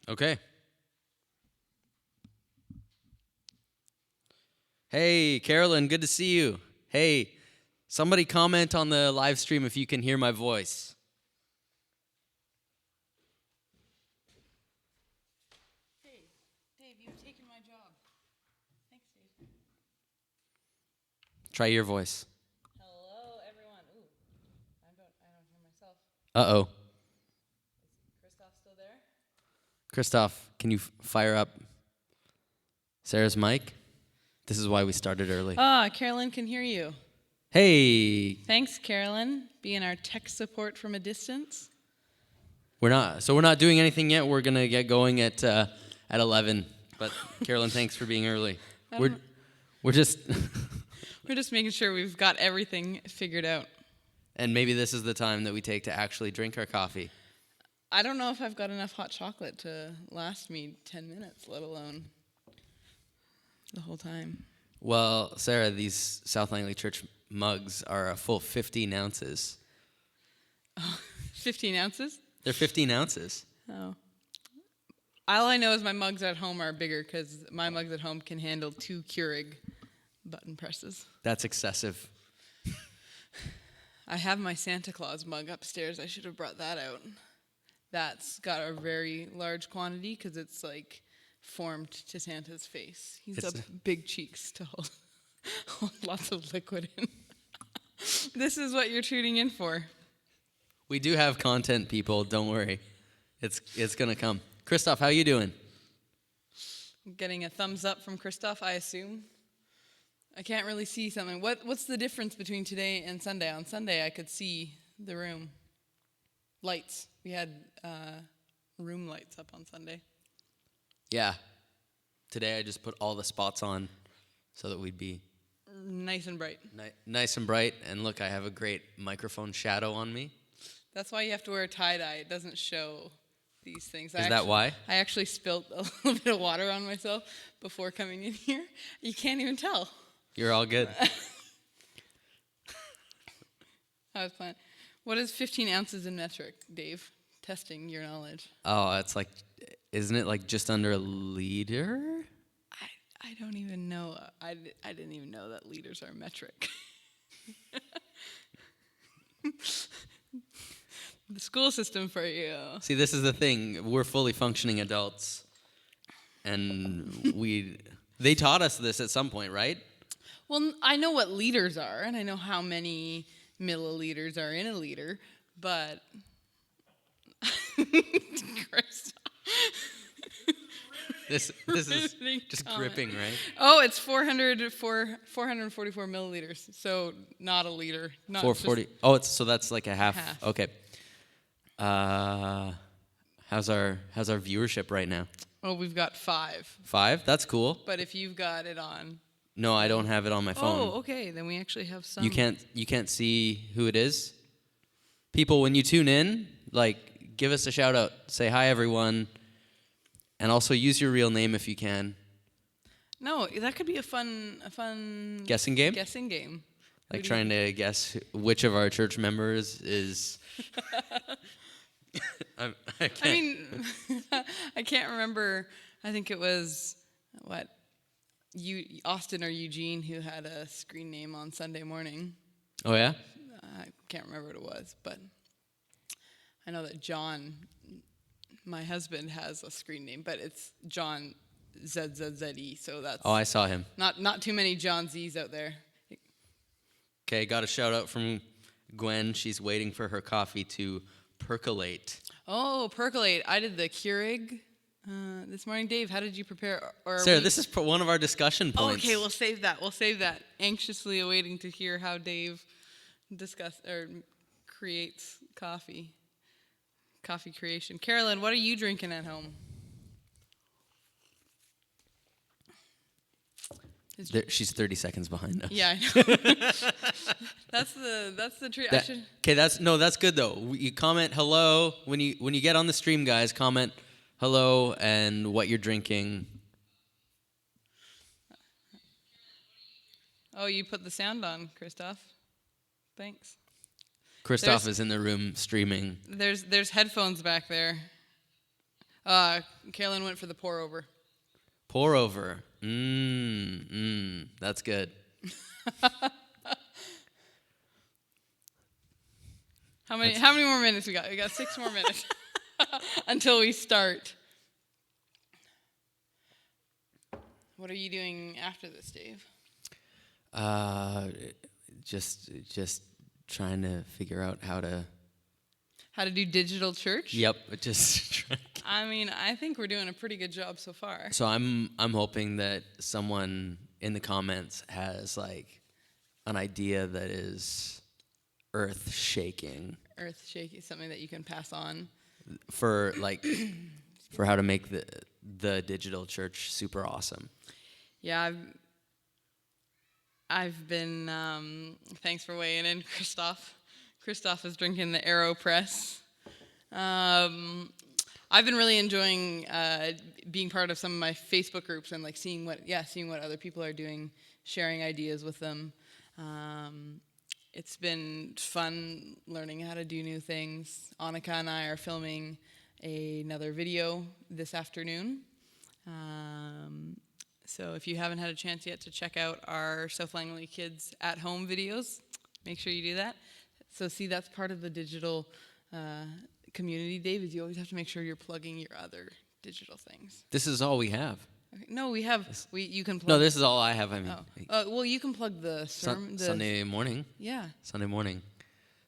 Okay. Hey, Carolyn, good to see you. Hey, somebody comment on the live stream if you can hear my voice. Hey, Dave, you've taken my job. Thanks, Dave. Try your voice. Hello, everyone. Ooh, I don't hear myself. Uh-oh. Is Christoph still there? Christoph, can you fire up Sarah's mic? This is why we started early. Carolyn can hear you. Hey, Thanks, Carolyn, being our tech support from a distance. we're not doing anything yet. We're gonna get going at 11. But Carolyn, thanks for being early. We're just We're just making sure we've got everything figured out. and maybe this is the time that we take to actually drink our coffee. I don't know if I've got enough hot chocolate to last me 10 minutes, let alone the whole time. Well, Sarah, these South Langley Church mugs are a full 15 ounces. 15 ounces? They're 15 ounces. Oh. All I know is my mugs at home are bigger because my mugs at home can handle 2 Keurig button presses. That's excessive. I have my Santa Claus mug upstairs. I should have brought that out. That's got a very large quantity because it's like formed to Santa's face. He's got big cheeks to hold lots of liquid in. This is what you're tuning in for. We do have content, people. Don't worry. It's going to come. Christoph, how you doing? Getting a thumbs up from Christoph, I assume. I can't really see something. What's the difference between today and Sunday? On Sunday, I could see the room. Lights. We had room lights up on Sunday. Yeah. Today I just put all the spots on so that we'd be Nice and bright. nice and bright. And look, I have a great microphone shadow on me. That's why you have to wear a tie-dye. It doesn't show these things. Is that why? I actually spilled a little bit of water on myself before coming in here. You can't even tell. You're all good. I was planning. What is 15 ounces in metric, Dave? Testing your knowledge. Oh, it's like, isn't it like just under a liter? I don't even know. I didn't even know that liters are metric. The school system for you. See, this is the thing. We're fully functioning adults. And they taught us this at some point, right? Well, I know what liters are, and I know how many milliliters are in a liter, but This is just gripping, right? Oh, it's 444 milliliters, so not a liter. Not 440. Oh, so that's like a half. Half. Okay. How's our viewership right now? Oh, we've got 5. 5? That's cool. But if you've got it on. No, I don't have it on my phone. Oh, okay. Then we actually have some. You can't see who it is. People, when you tune in, like, give us a shout out. Say hi, everyone, and also use your real name if you can. No, that could be a fun Guessing game. Guessing game. Like trying to guess which of our church members is. I mean, I can't remember. I think it was Austin or Eugene who had a screen name on Sunday morning. Oh yeah. I can't remember what it was, but I know that John, my husband, has a screen name, but it's John ZZZE. So that's. Oh, I saw him. Not too many John Z's out there. Okay, got a shout out from Gwen. She's waiting for her coffee to percolate. Oh, percolate. I did the Keurig this morning. Dave, how did you prepare? Sarah, this is one of our discussion points. Okay, we'll save that. Anxiously awaiting to hear how Dave creates coffee. Coffee creation. Carolyn, what are you drinking at home? She's 30 seconds behind us. Yeah, I know. That's the treat. Okay, that's good though. You comment hello when you get on the stream, guys. Comment hello and what you're drinking. Oh, you put the sound on, Christoph. Thanks. Christoph is in the room streaming. There's headphones back there. Carolyn went for the pour over. Pour over. That's good. How many more minutes we got? We got 6 more minutes until we start. What are you doing after this, Dave? Just trying to figure out how to do digital church? Yep, just trying. I mean, I think we're doing a pretty good job so far. So I'm hoping that someone in the comments has like an idea that is earth shaking, something that you can pass on for how to make the digital church super awesome. Yeah, I've been, thanks for weighing in, Christoph. Christoph is drinking the AeroPress. I've been really enjoying being part of some of my Facebook groups and like seeing what other people are doing, sharing ideas with them. It's been fun learning how to do new things. Annika and I are filming another video this afternoon. So if you haven't had a chance yet to check out our South Langley Kids at Home videos, make sure you do that. So see, that's part of the digital community, Dave, is you always have to make sure you're plugging your other digital things. This is all we have. Okay. No, we have. You can plug. No, this is all I have. I mean, well, you can plug the sermon. Sunday morning. Yeah. Sunday morning.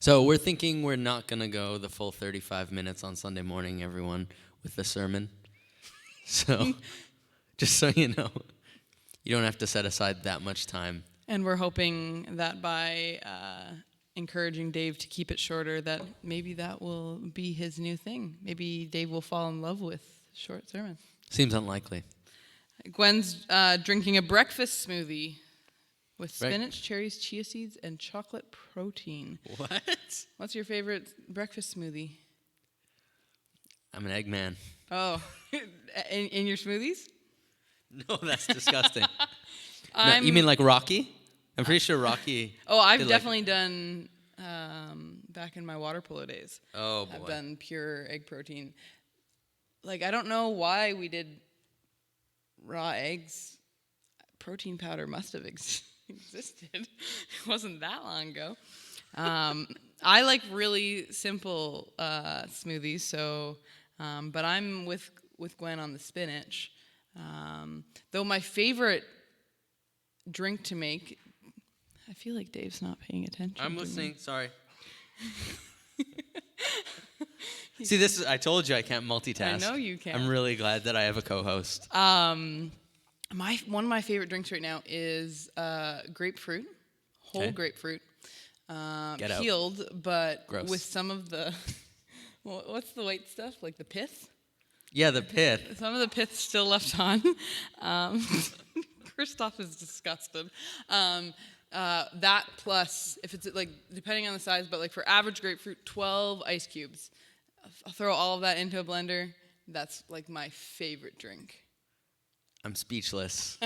So we're thinking we're not gonna go the full 35 minutes on Sunday morning, everyone, with the sermon. So, just so you know, you don't have to set aside that much time. And we're hoping that by encouraging Dave to keep it shorter, that maybe that will be his new thing. Maybe Dave will fall in love with short sermons. Seems unlikely. Gwen's drinking a breakfast smoothie with spinach, cherries, chia seeds, and chocolate protein. What? What's your favorite breakfast smoothie? I'm an egg man. Oh, in your smoothies? No, that's disgusting. No, you mean like Rocky? I'm pretty sure Rocky. Oh, I've definitely done back in my water polo days. Oh boy. I've done pure egg protein. Like, I don't know why we did raw eggs. Protein powder must have existed. It wasn't that long ago. I like really simple smoothies, so but I'm with Gwen on the spinach. Though my favorite drink to make, I feel like Dave's not paying attention. I'm listening. Sorry. See, this is, I told you I can't multitask. I know you can't. I'm really glad that I have a co-host. One of my favorite drinks right now is grapefruit, whole grapefruit, peeled, but Gross. with some of the what's the white stuff, like the pith? Yeah, the pith. Some of the pith still left on. Christoph is disgusted. That plus, if it's like, depending on the size, but like for average grapefruit, 12 ice cubes. I'll throw all of that into a blender. That's like my favorite drink. I'm speechless.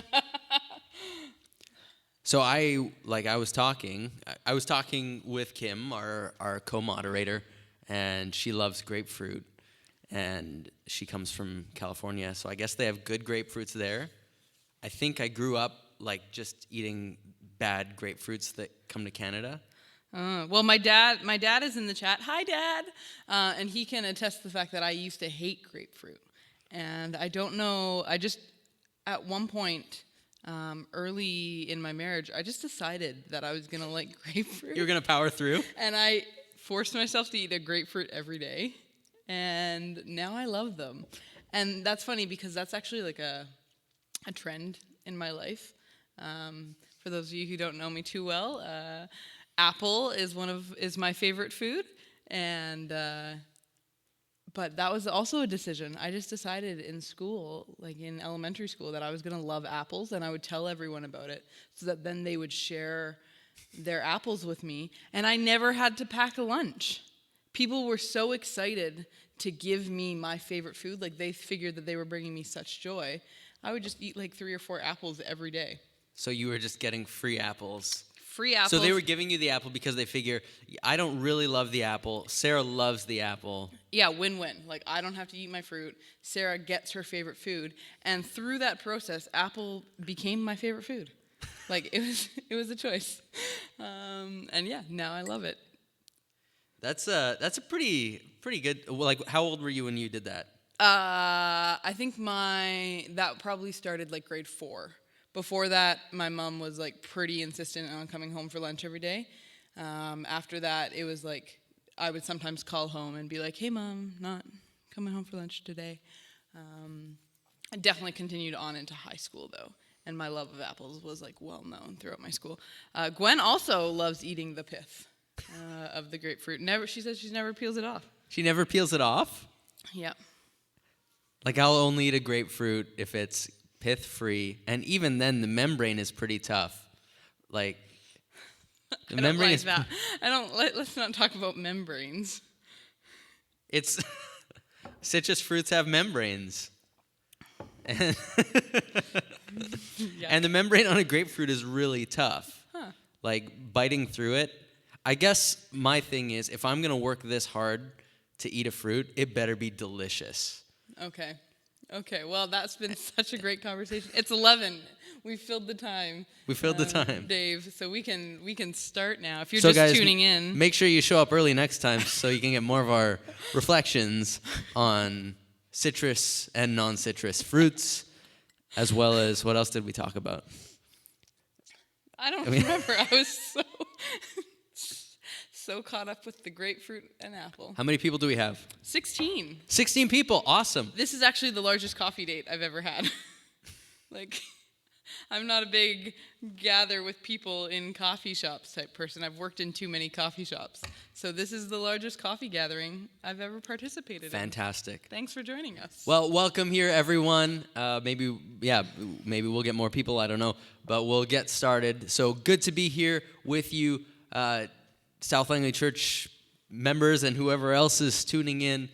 So I was talking with Kim, our co-moderator, and she loves grapefruit, and she comes from California, so I guess they have good grapefruits there. I think I grew up like just eating bad grapefruits that come to Canada. Well, my dad is in the chat. Hi, Dad, and he can attest to the fact that I used to hate grapefruit, and I don't know. At one point, early in my marriage, I just decided that I was gonna like grapefruit. You were gonna power through? And I forced myself to eat a grapefruit every day, and now I love them. And that's funny because that's actually like a trend in my life. For those of you who don't know me too well, apple is my favorite food, and but that was also a decision. I just decided in school, like in elementary school, that I was going to love apples, and I would tell everyone about it so that then they would share their apples with me, and I never had to pack a lunch. People were so excited to give me my favorite food, like they figured that they were bringing me such joy. I would just eat like 3 or 4 apples every day. So you were just getting free apples. Free apples. So they were giving you the apple because they figure, I don't really love the apple. Sarah loves the apple. Yeah, win-win. Like, I don't have to eat my fruit. Sarah gets her favorite food. And through that process, apple became my favorite food. Like, it was a choice. And yeah, now I love it. That's a pretty good. Like, how old were you when you did that? I think that probably started like grade 4. Before that, my mom was like pretty insistent on coming home for lunch every day. After that, it was like I would sometimes call home and be like, "Hey, Mom, not coming home for lunch today." I definitely continued on into high school though, and my love of apples was like well known throughout my school. Gwen also loves eating the pith of the grapefruit. She says she never peels it off. She never peels it off? Yeah. Like, I'll only eat a grapefruit if it's pith free, and even then the membrane is pretty tough. Like, the membrane is that. Let's not talk about membranes. It's citrus fruits have membranes. And, Yeah. and the membrane on a grapefruit is really tough. Huh. Like, biting through it. I guess my thing is, if I'm going to work this hard to eat a fruit, it better be delicious. Okay, well, that's been such a great conversation. It's 11. We filled the time. We filled the time. Dave, so we can start now. If you're So just guys, tuning in. make sure you show up early next time so you can get more of our reflections on citrus and non-citrus fruits, as well as what else did we talk about? I don't remember. I was so caught up with the grapefruit and apple. How many people do we have? 16. 16 people. Awesome. This is actually the largest coffee date I've ever had. Like, I'm not a big gather with people in coffee shops type person. I've worked in too many coffee shops. So this is the largest coffee gathering I've ever participated in. Fantastic. Thanks for joining us. Well, welcome here, everyone. Maybe we'll get more people. I don't know. But we'll get started. So good to be here with you, South Langley Church members and whoever else is tuning in.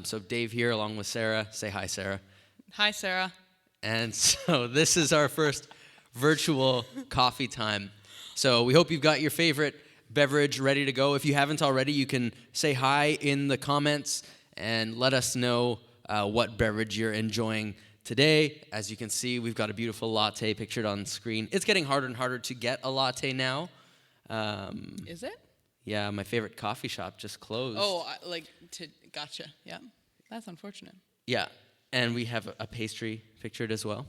So Dave here along with Sarah. Say hi, Sarah. Hi, Sarah. And so this is our first virtual coffee time. So we hope you've got your favorite beverage ready to go. If you haven't already, you can say hi in the comments and let us know what beverage you're enjoying today. As you can see, we've got a beautiful latte pictured on screen. It's getting harder and harder to get a latte now. Is it? Yeah, my favorite coffee shop just closed. Oh, gotcha. Yeah, that's unfortunate. Yeah, and we have a pastry pictured as well.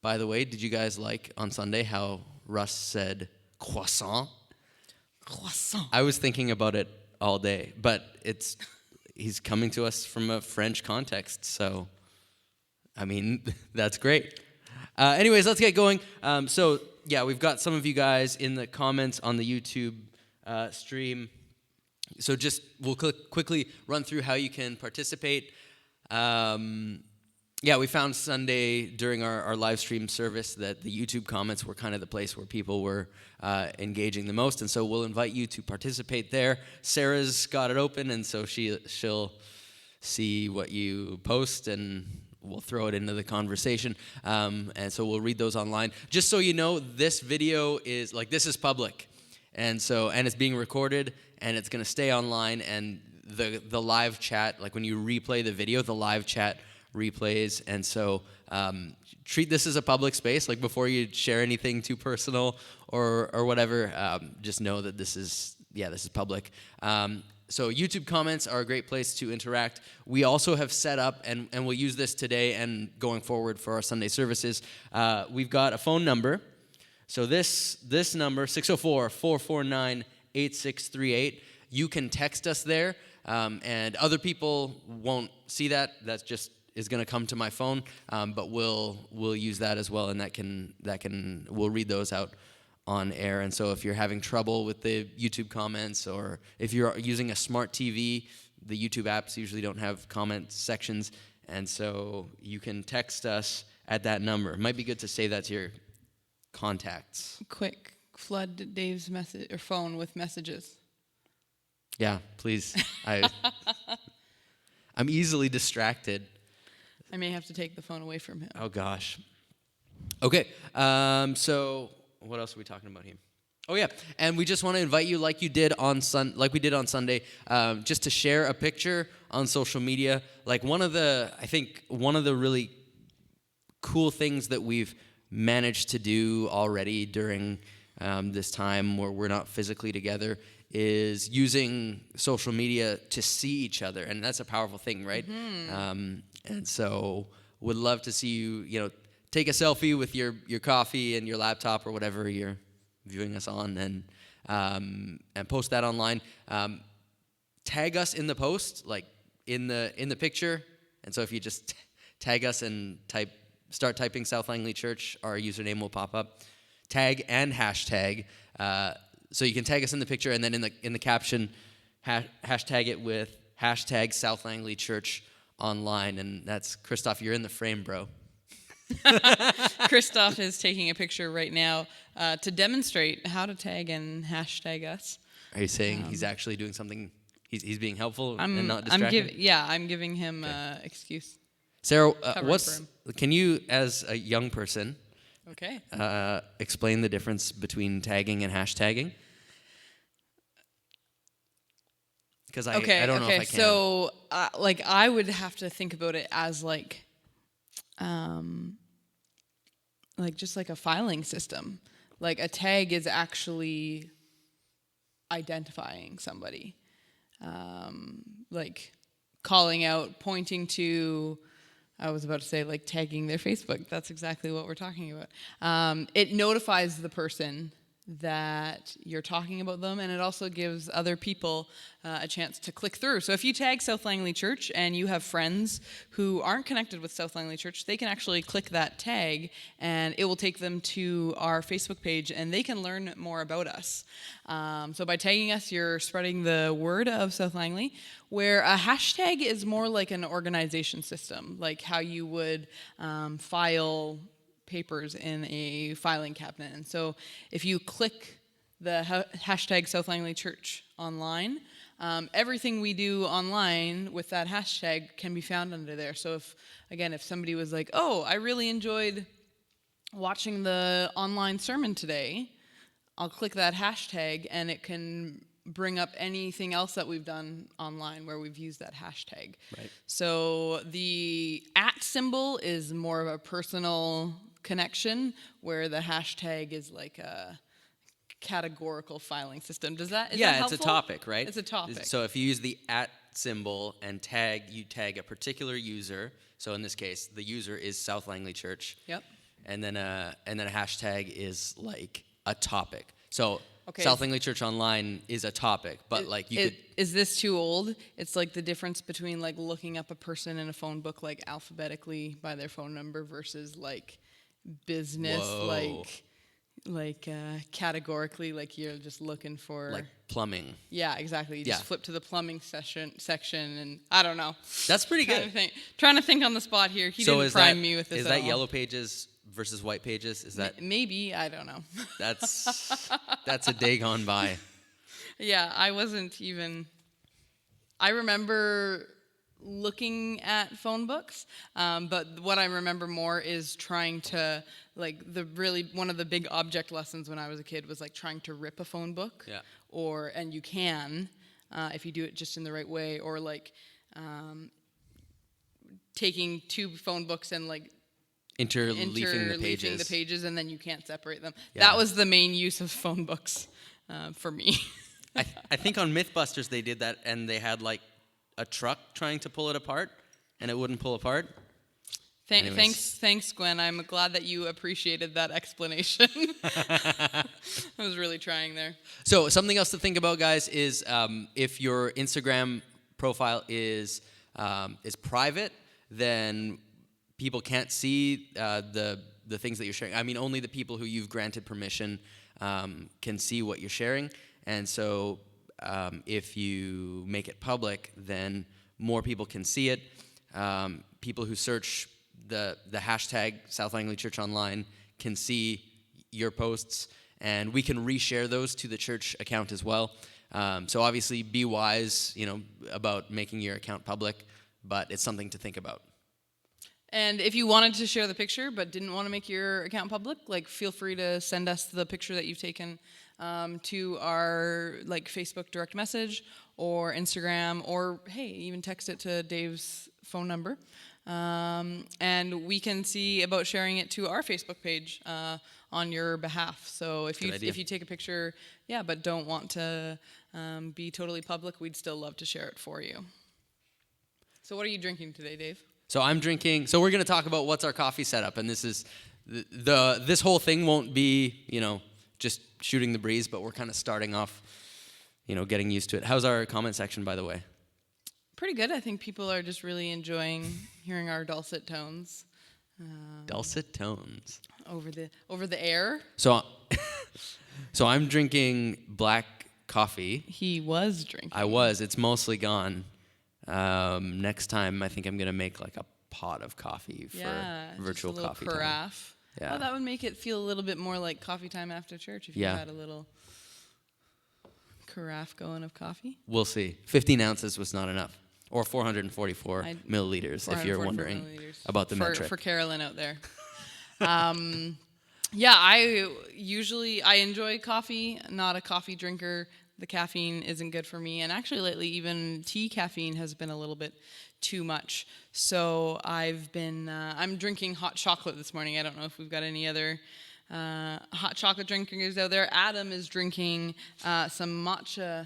By the way, did you guys like on Sunday how Russ said croissant? Croissant. I was thinking about it all day, but he's coming to us from a French context, so, I mean, that's great. Anyways, let's get going. We've got some of you guys in the comments on the YouTube stream. So we'll quickly run through how you can participate. We found Sunday during our live stream service that the YouTube comments were kind of the place where people were engaging the most, and so we'll invite you to participate there. Sarah's got it open, and so she'll see what you post, and we'll throw it into the conversation. And so we'll read those online. Just so you know, this video is public. And it's being recorded, and it's going to stay online, and the live chat, like when you replay the video, the live chat replays, and so treat this as a public space. Like, before you share anything too personal or whatever, just know that this is public. So YouTube comments are a great place to interact. We also have set up, and we'll use this today and going forward for our Sunday services, we've got a phone number. So this number, 604-449-8638, you can text us there, and other people won't see that. That just is going to come to my phone, but we'll use that as well, and we'll read those out on air. And so if you're having trouble with the YouTube comments, or if you're using a smart TV, the YouTube apps usually don't have comment sections, and so you can text us at that number. It might be good to say that to your contacts. Quick, flood Dave's message or phone with messages. Yeah, please. I'm easily distracted. I may have to take the phone away from him. Oh gosh. Okay. So what else are we talking about here? Oh yeah, and we just want to invite you, like we did on Sunday, just to share a picture on social media. Like I think one of the really cool things that we've managed to do already during this time where we're not physically together is using social media to see each other, and that's a powerful thing, right? And so would love to see you, take a selfie with your coffee and your laptop or whatever you're viewing us on, and post that online. Tag us in the post, like in the picture. And so if you just tag us and start typing South Langley Church, our username will pop up. Tag and hashtag. So you can tag us in the picture, and then in the caption, hashtag it with hashtag South Langley Church online. And that's Christoph. You're in the frame, bro. Christoph is taking a picture right now to demonstrate how to tag and hashtag us. Are you saying he's actually doing something? He's being helpful and not distracting? I'm giving him excuse. Sarah, for him. Can you, as a young person, Okay. explain the difference between tagging and hashtagging? Because I don't know if I can. So, I would have to think about it as just like a filing system. Like a tag is actually identifying somebody, like calling out, pointing to. I was about to say like tagging their Facebook. That's exactly what we're talking about. It notifies the person that you're talking about them, and it also gives other people a chance to click through. So if you tag South Langley Church and you have friends who aren't connected with South Langley Church, they can actually click that tag and it will take them to our Facebook page and they can learn more about us. So by tagging us, you're spreading the word of South Langley, where a hashtag is more like an organization system, like how you would file papers in a filing cabinet. And so if you click the hashtag South Langley Church online, everything we do online with that hashtag can be found under there. So if somebody was like, oh, I really enjoyed watching the online sermon today, I'll click that hashtag and it can bring up anything else that we've done online where we've used that hashtag. Right. So the @ symbol is more of a personal connection, where the hashtag is like a categorical filing system. Is that helpful? It's a topic, right? It's a topic. So if you use the @ symbol and you tag a particular user. So in this case, the user is South Langley Church. Yep. And then a hashtag is like a topic. So Okay. South Langley Church Online is a topic, but Is this too old? It's like the difference between like looking up a person in a phone book like alphabetically by their phone number versus like business. Whoa. like categorically, like you're just looking for like plumbing. Yeah, exactly. You Yeah. just flip to the plumbing section, and I don't know. That's pretty good. Trying to think on the spot here. He didn't prime me with this. Is at that all. Yellow Pages versus White Pages? Is that maybe? I don't know. that's a day gone by. Yeah, I wasn't even. I remember looking at phone books, but what I remember more is trying to one of the big object lessons when I was a kid was like trying to rip a phone book. Yeah. And you can if you do it just in the right way, or like taking two phone books and like Interleafing the pages, and then you can't separate them. Yeah. That was the main use of phone books for me. I think on Mythbusters they did that, and they had like a truck trying to pull it apart, and it wouldn't pull apart. Thanks, Gwen. I'm glad that you appreciated that explanation. I was really trying there. So something else to think about, guys, is if your Instagram profile is private, then people can't see the things that you're sharing. I mean, only the people who you've granted permission can see what you're sharing. And so if you make it public, then more people can see it. People who search the hashtag South Langley Church Online can see your posts, and we can reshare those to the church account as well. So obviously be wise, about making your account public, but it's something to think about. And if you wanted to share the picture but didn't want to make your account public, feel free to send us the picture that you've taken to our like Facebook direct message or Instagram, or hey, even text it to Dave's phone number. And we can see about sharing it to our Facebook page on your behalf. So if you take a picture, but don't want to be totally public, we'd still love to share it for you. So what are you drinking today, Dave? So I'm drinking. So we're going to talk about what's our coffee setup, and this is this whole thing won't be just shooting the breeze, but we're kind of starting off, getting used to it. How's our comment section, by the way? Pretty good. I think people are just really enjoying hearing our dulcet tones. Dulcet tones over the air. So I'm drinking black coffee. He was drinking. I was. It's mostly gone. Next time, I think I'm gonna make like a pot of coffee for virtual just a coffee carafe. Time. Yeah. Oh, that would make it feel a little bit more like coffee time after church if you had a little carafe going of coffee. We'll see. 15 ounces was not enough. Or 444 milliliters, if you're wondering about the metric. For Carolyn out there. I enjoy coffee, not a coffee drinker. The caffeine isn't good for me. And actually lately, even tea caffeine has been a little bit too much. So I'm drinking hot chocolate this morning. I don't know if we've got any other hot chocolate drinkers out there. Adam is drinking some matcha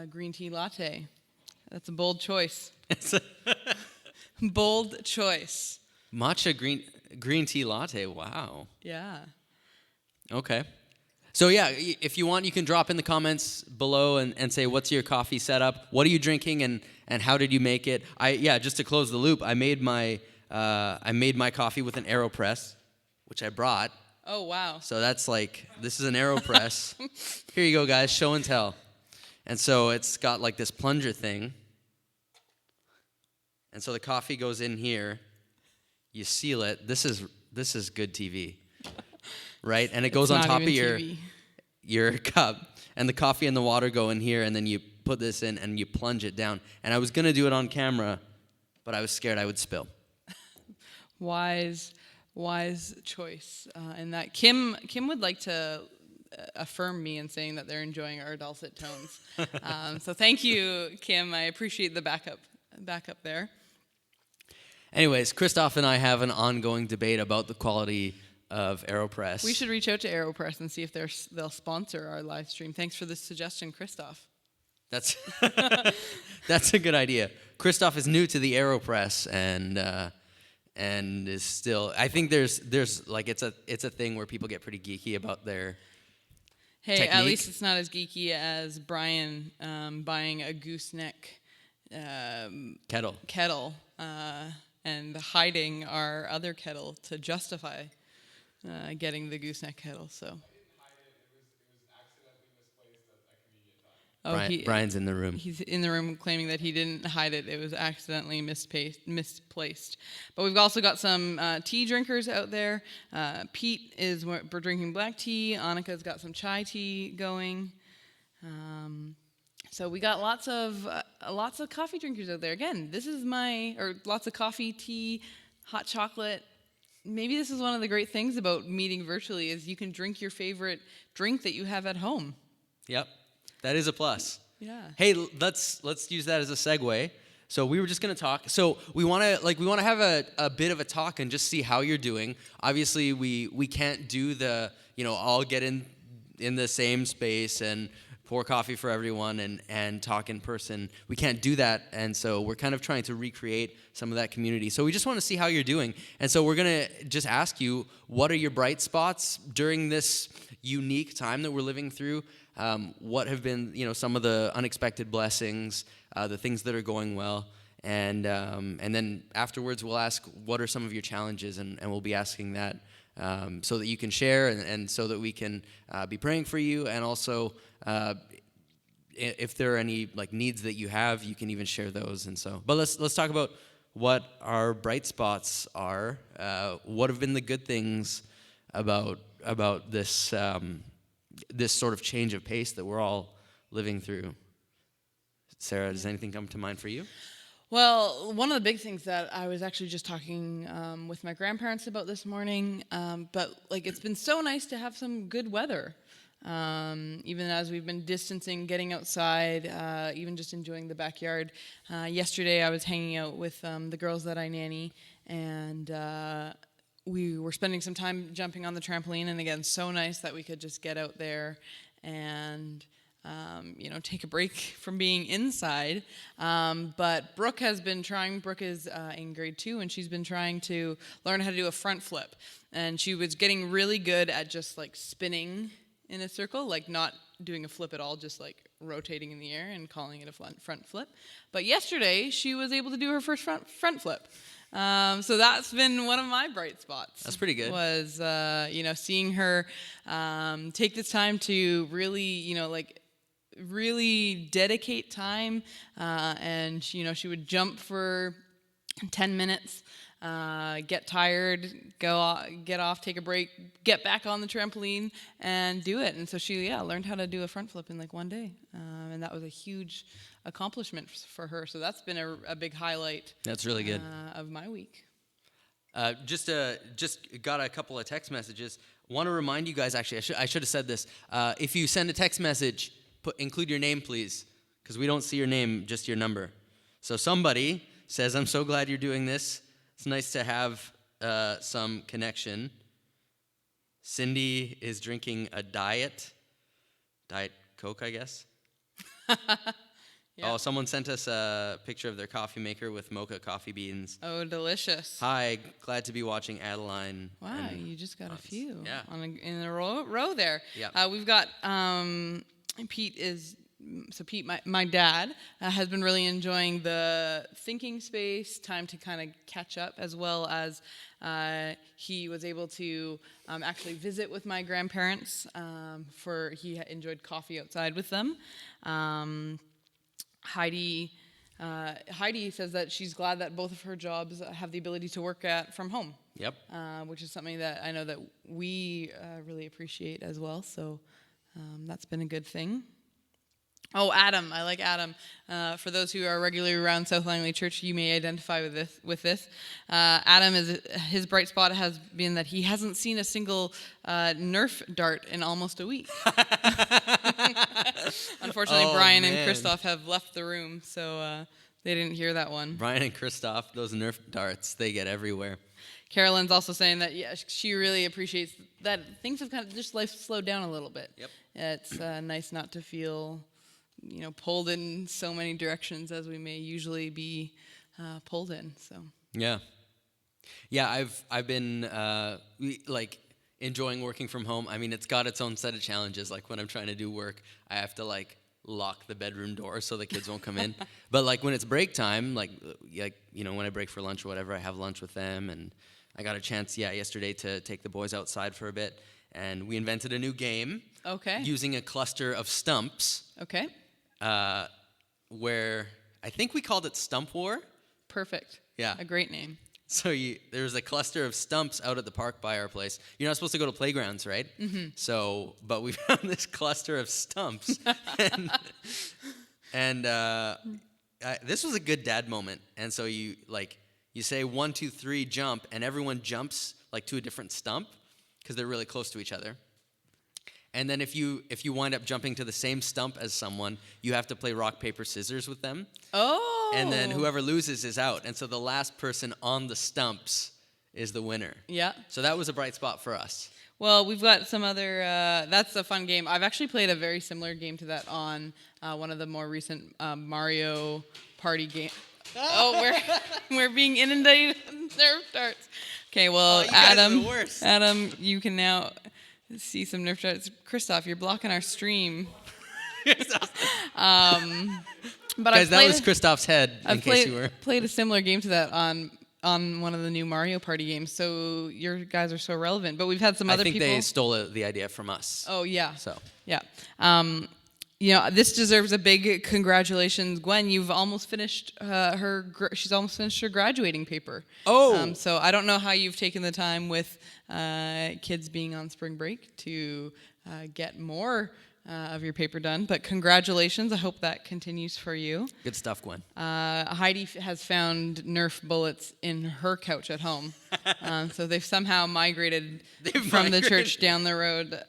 green tea latte. That's a bold choice. Bold choice. Matcha green tea latte. Wow. Yeah. Okay. So if you want, you can drop in the comments below and say, what's your coffee setup? What are you drinking and how did you make it? Just to close the loop, I made my coffee with an AeroPress, which I brought. Oh, wow. So that's this is an AeroPress. Here you go, guys, show and tell. And so it's got like this plunger thing. And so the coffee goes in here. You seal it. This is good TV. Right? And it goes on top of your cup. And the coffee and the water go in here, and then you put this in and you plunge it down. And I was going to do it on camera, but I was scared I would spill. Wise choice. And that Kim would like to affirm me in saying that they're enjoying our dulcet tones. So thank you, Kim. I appreciate the backup there. Anyways, Christoph and I have an ongoing debate about the quality of AeroPress. We should reach out to AeroPress and see if they'll sponsor our live stream. Thanks for this suggestion, Christoph. That's a good idea. Christoph is new to the AeroPress and is still. I think there's like it's a thing where people get pretty geeky about their. Hey, technique. At least it's not as geeky as Brian buying a gooseneck kettle and hiding our other kettle to justify getting the gooseneck kettle. So. Brian's in the room. He's in the room claiming that he didn't hide it. It was accidentally misplaced. But we've also got some tea drinkers out there. Pete we're drinking black tea. Annika's got some chai tea going. So we got lots of coffee drinkers out there. Again, lots of coffee, tea, hot chocolate. Maybe this is one of the great things about meeting virtually is you can drink your favorite drink that you have at home. Yep. That is a plus. Yeah. Hey, let's use that as a segue. So we were just going to talk. So we want to have a bit of a talk and just see how you're doing. Obviously, we can't do the all get in the same space and pour coffee for everyone and talk in person. We can't do that, and so we're kind of trying to recreate some of that community. So we just want to see how you're doing. And so we're going to just ask you, what are your bright spots during this unique time that we're living through? What have been, some of the unexpected blessings, the things that are going well, and then afterwards we'll ask what are some of your challenges, and we'll be asking that so that you can share and so that we can be praying for you, and also if there are any needs that you have, you can even share those. And so, but let's talk about what our bright spots are. What have been the good things about this? This sort of change of pace that we're all living through. Sarah, does anything come to mind for you? Well, one of the big things that I was actually just talking with my grandparents about this morning, but it's been so nice to have some good weather. Even as we've been distancing, getting outside, even just enjoying the backyard. Yesterday I was hanging out with the girls that I nanny, and we were spending some time jumping on the trampoline, and again, so nice that we could just get out there and take a break from being inside. But Brooke has been trying. Brooke is in grade 2, and she's been trying to learn how to do a front flip. And she was getting really good at just like spinning in a circle, like not doing a flip at all, just like rotating in the air and calling it a front flip. But yesterday, she was able to do her first front flip. So that's been one of my bright spots. That's pretty good. Was seeing her take this time to really really dedicate time, and she would jump for 10 minutes, get tired, get off, take a break, get back on the trampoline and do it. And so she learned how to do a front flip in like one day, and that was a huge accomplishment for her. So that's been a big highlight. That's really good. Of my week. Just got a couple of text messages. Want to remind you guys, actually, I should have said this. If you send a text message, include your name, please, because we don't see your name, just your number. So somebody says, I'm so glad you're doing this. It's nice to have some connection. Cindy is drinking a Diet Coke, I guess. Yeah. Oh, someone sent us a picture of their coffee maker with mocha coffee beans. Oh, delicious. Hi, glad to be watching Adeline. Wow, you just got a few. Yeah. In a row there. Yeah. We've got Pete, my dad, has been really enjoying the thinking space, time to kind of catch up, as well as he was able to actually visit with my grandparents. He enjoyed coffee outside with them. Heidi says that she's glad that both of her jobs have the ability to work from home. Yep. Which is something that I know that we really appreciate as well. So that's been a good thing. Oh, Adam. I like Adam. For those who are regularly around South Langley Church, you may identify with this. Adam, his bright spot has been that he hasn't seen a single Nerf dart in almost a week. Unfortunately, Brian and Christoph have left the room, so they didn't hear that one. Brian and Christoph, those Nerf darts, they get everywhere. Carolyn's also saying that, she really appreciates that things have kind of just life slowed down a little bit. Yep. It's nice not to feel pulled in so many directions as we may usually be pulled in. So I've been enjoying working from home. I mean, it's got its own set of challenges. Like when I'm trying to do work, I have to lock the bedroom door so the kids won't come in. But when it's break time, when I break for lunch or whatever, I have lunch with them, and I got a chance yesterday to take the boys outside for a bit, and we invented a new game. Okay. Using a cluster of stumps. Okay. Where I think we called it Stump War. Perfect. Yeah. A great name. So there's a cluster of stumps out at the park by our place. You're not supposed to go to playgrounds, right? Mm-hmm. But we found this cluster of stumps. and this was a good dad moment. And so you say 1, 2, 3, jump, and everyone jumps to a different stump because they're really close to each other. And then if you wind up jumping to the same stump as someone, you have to play rock, paper, scissors with them. Oh. And then whoever loses is out. And so the last person on the stumps is the winner. Yeah. So that was a bright spot for us. Well, we've got some other, that's a fun game. I've actually played a very similar game to that on one of the more recent Mario Party games. Oh, we're being inundated with Nerf darts. Okay, well, Adam, you can now see some Nerf darts. Christoph, you're blocking our stream. But guys, that was Christoph's head. Played a similar game to that on one of the new Mario Party games. So your guys are so relevant. But we've had some other people. I think they stole the idea from us. Oh yeah. So yeah. This deserves a big congratulations, Gwen. You've almost finished she's almost finished her graduating paper. Oh. So I don't know how you've taken the time with kids being on spring break to get more of your paper done, but congratulations. I hope that continues for you. Good stuff, Gwen. Heidi has found Nerf bullets in her couch at home. So they've somehow migrated from the church down the road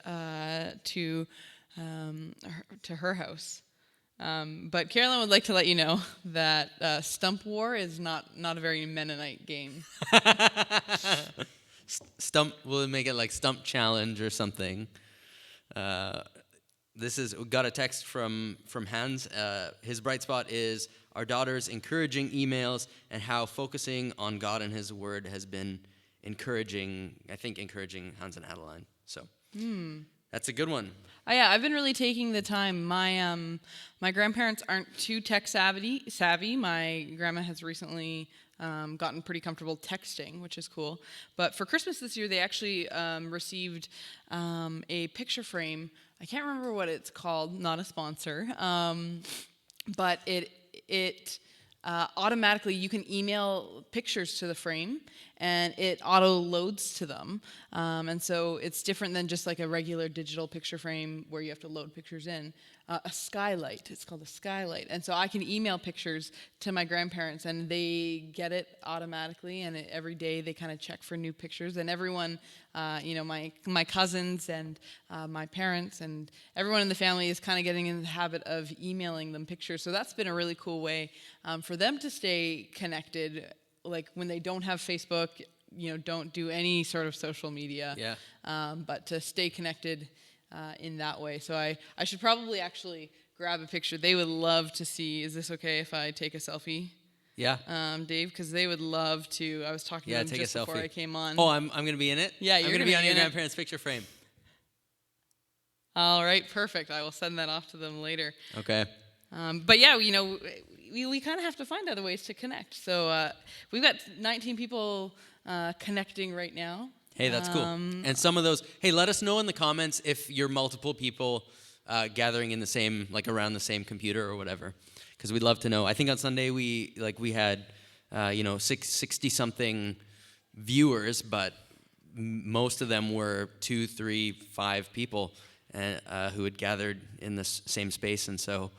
to to her house. But Carolyn would like to let you know that Stump War is not a very Mennonite game. We'll make it like Stump Challenge or something. We got a text from Hans. His bright spot is our daughter's encouraging emails and how focusing on God and His Word has been encouraging Hans and Adeline. So that's a good one. Oh, yeah, I've been really taking the time. My grandparents aren't too tech savvy. My grandma has recently gotten pretty comfortable texting, which is cool. But for Christmas this year, they actually received a picture frame. I can't remember what it's called. Not a sponsor. But it automatically, you can email pictures to the frame, and it auto loads to them. And so it's different than just like a regular digital picture frame where you have to load pictures in. A skylight, it's called a skylight. And so I can email pictures to my grandparents, and they get it automatically, and every day they kind of check for new pictures. And everyone, my cousins and my parents and everyone in the family is kind of getting in the habit of emailing them pictures. So that's been a really cool way for them to stay connected, like when they don't have Facebook, don't do any sort of social media, but to stay connected in that way. So I should probably actually grab a picture. They would love to see. Is this okay if I take a selfie? Yeah. Dave, because they would love to. I was talking to them take just before I came on. Oh, I'm going to be in it? Yeah, I'm going to be on your grandparents' picture frame. All right, perfect. I will send that off to them later. Okay. But yeah, we kind of have to find other ways to connect. So we've got 19 people connecting right now. Hey, that's cool. And some of those, let us know in the comments if you're multiple people gathering in the same, like around the same computer or whatever, because we'd love to know. I think on Sunday we had, 60 something viewers, but most of them were 2, 3, 5 people who had gathered in the same space, and so.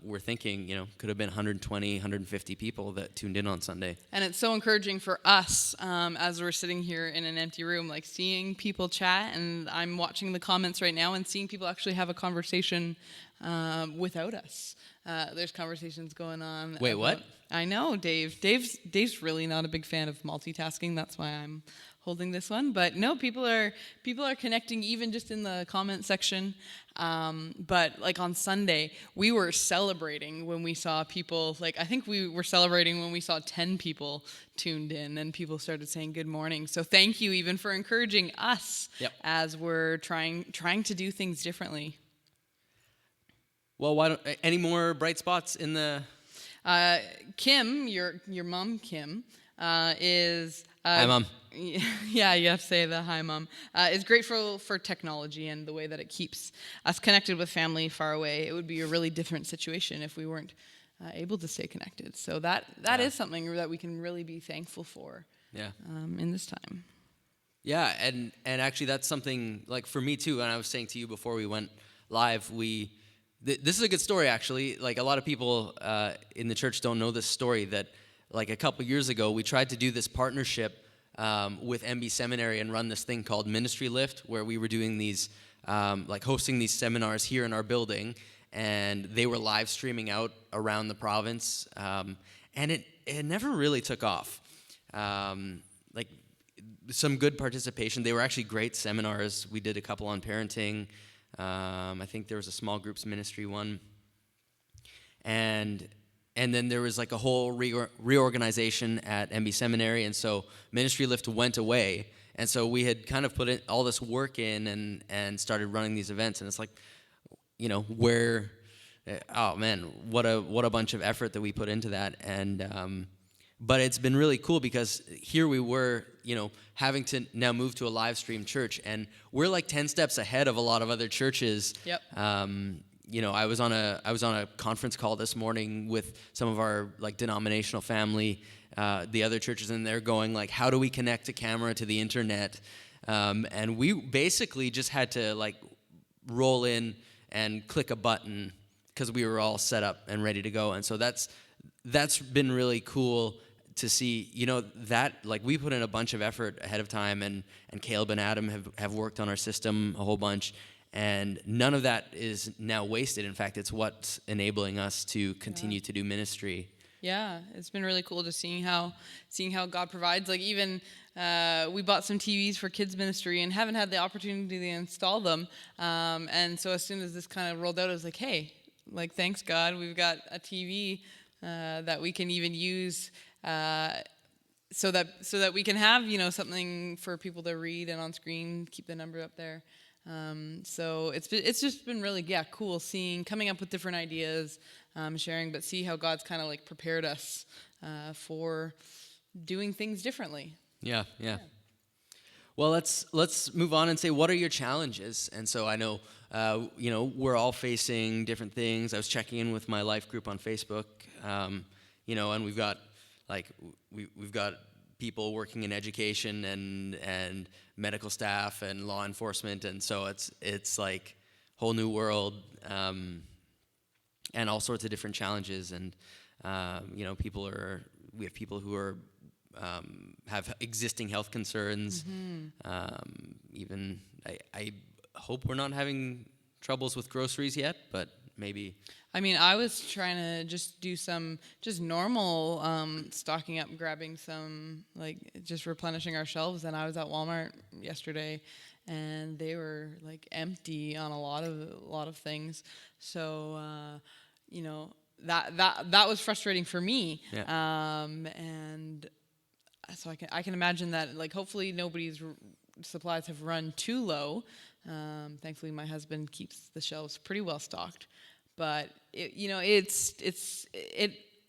We're thinking, could have been 120, 150 people that tuned in on Sunday. And it's so encouraging for us as we're sitting here in an empty room, like seeing people chat. And I'm watching the comments right now and seeing people actually have a conversation without us. There's conversations going on. Wait, what? I know, Dave. Dave's really not a big fan of multitasking. That's why I'm holding this one. But no, people are connecting even just in the comment section. But like on Sunday, we were celebrating when we saw people, I think we were celebrating when we saw 10 people tuned in and people started saying good morning. So thank you even for encouraging us as we're trying to do things differently. Well, any more bright spots in the... Kim, your mom, Kim, is... Hi, Mom. Yeah, you have to say the hi, Mom. Is grateful for technology and the way that it keeps us connected with family far away. It would be a really different situation if we weren't able to stay connected. So that is something that we can really be thankful for in this time. Yeah, and actually that's something, for me too, and I was saying to you before we went live, this is a good story, actually. A lot of people in the church don't know this story, that a couple years ago, we tried to do this partnership with MB Seminary and run this thing called Ministry Lift, where we were doing these, hosting these seminars here in our building, and they were live streaming out around the province, and it never really took off. Some good participation. They were actually great seminars. We did a couple on parenting. I think there was a small groups ministry one, and then there was a whole reorganization at MB Seminary, and so Ministry Lift went away, and so we had kind of put all this work in and started running these events, and it's oh man, what a bunch of effort that we put into that, and but it's been really cool because here we were, having to now move to a live stream church, and we're 10 steps ahead of a lot of other churches. Yep. I was on a conference call this morning with some of our denominational family, the other churches, and they're going how do we connect a camera to the internet? And we basically just had to roll in and click a button because we were all set up and ready to go. And so that's been really cool to see, that we put in a bunch of effort ahead of time, and Caleb and Adam have worked on our system a whole bunch, And none of that is now wasted. In fact, it's what's enabling us to continue to do ministry. Yeah, it's been really cool just seeing how God provides. Like even we bought some TVs for kids ministry and haven't had the opportunity to install them. And so as soon as this kind of rolled out, I was like, hey, like thanks God, we've got a TV that we can even use so that we can have something for people to read and on screen, keep the number up there. So it's just been really cool coming up with different ideas, sharing, but see how God's kind of like prepared us for doing things differently. Yeah. Well, let's move on and say, what are your challenges? And so I know we're all facing different things. I was checking in with my life group on Facebook, and we've got we've got people working in education and medical staff and law enforcement, and so it's like whole new world, and all sorts of different challenges. And we have people who are have existing health concerns. Even I hope we're not having troubles with groceries yet, but maybe. I mean, I was trying to just do some just normal stocking up, grabbing some, like just replenishing our shelves. And I was at Walmart yesterday, and they were like empty on a lot of things. So that was frustrating for me. Yeah. And so I can imagine that, like, hopefully nobody's supplies have run too low. Thankfully, my husband keeps the shelves pretty well stocked. But it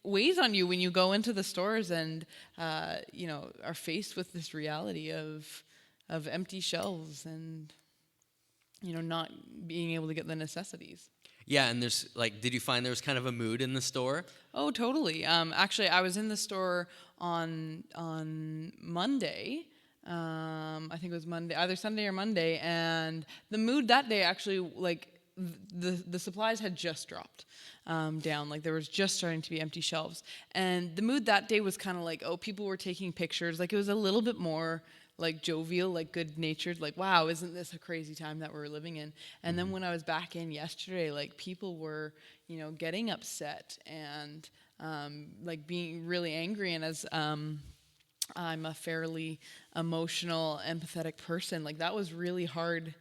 weighs on you when you go into the stores and are faced with this reality of empty shelves and not being able to get the necessities. Yeah, and did you find there was kind of a mood in the store? Oh, totally. Actually, I was in the store on Monday. I think it was Monday, either Sunday or Monday, and the mood that day actually, like, the supplies had just dropped down. Like, there was just starting to be empty shelves, and the mood that day was kind of like, people were taking pictures. Like, it was a little bit more like jovial, like good-natured, like, wow, isn't this a crazy time that we're living in? And then when I was back in yesterday, like, people were getting upset and like being really angry. And as I'm a fairly emotional, empathetic person, like, that was really hard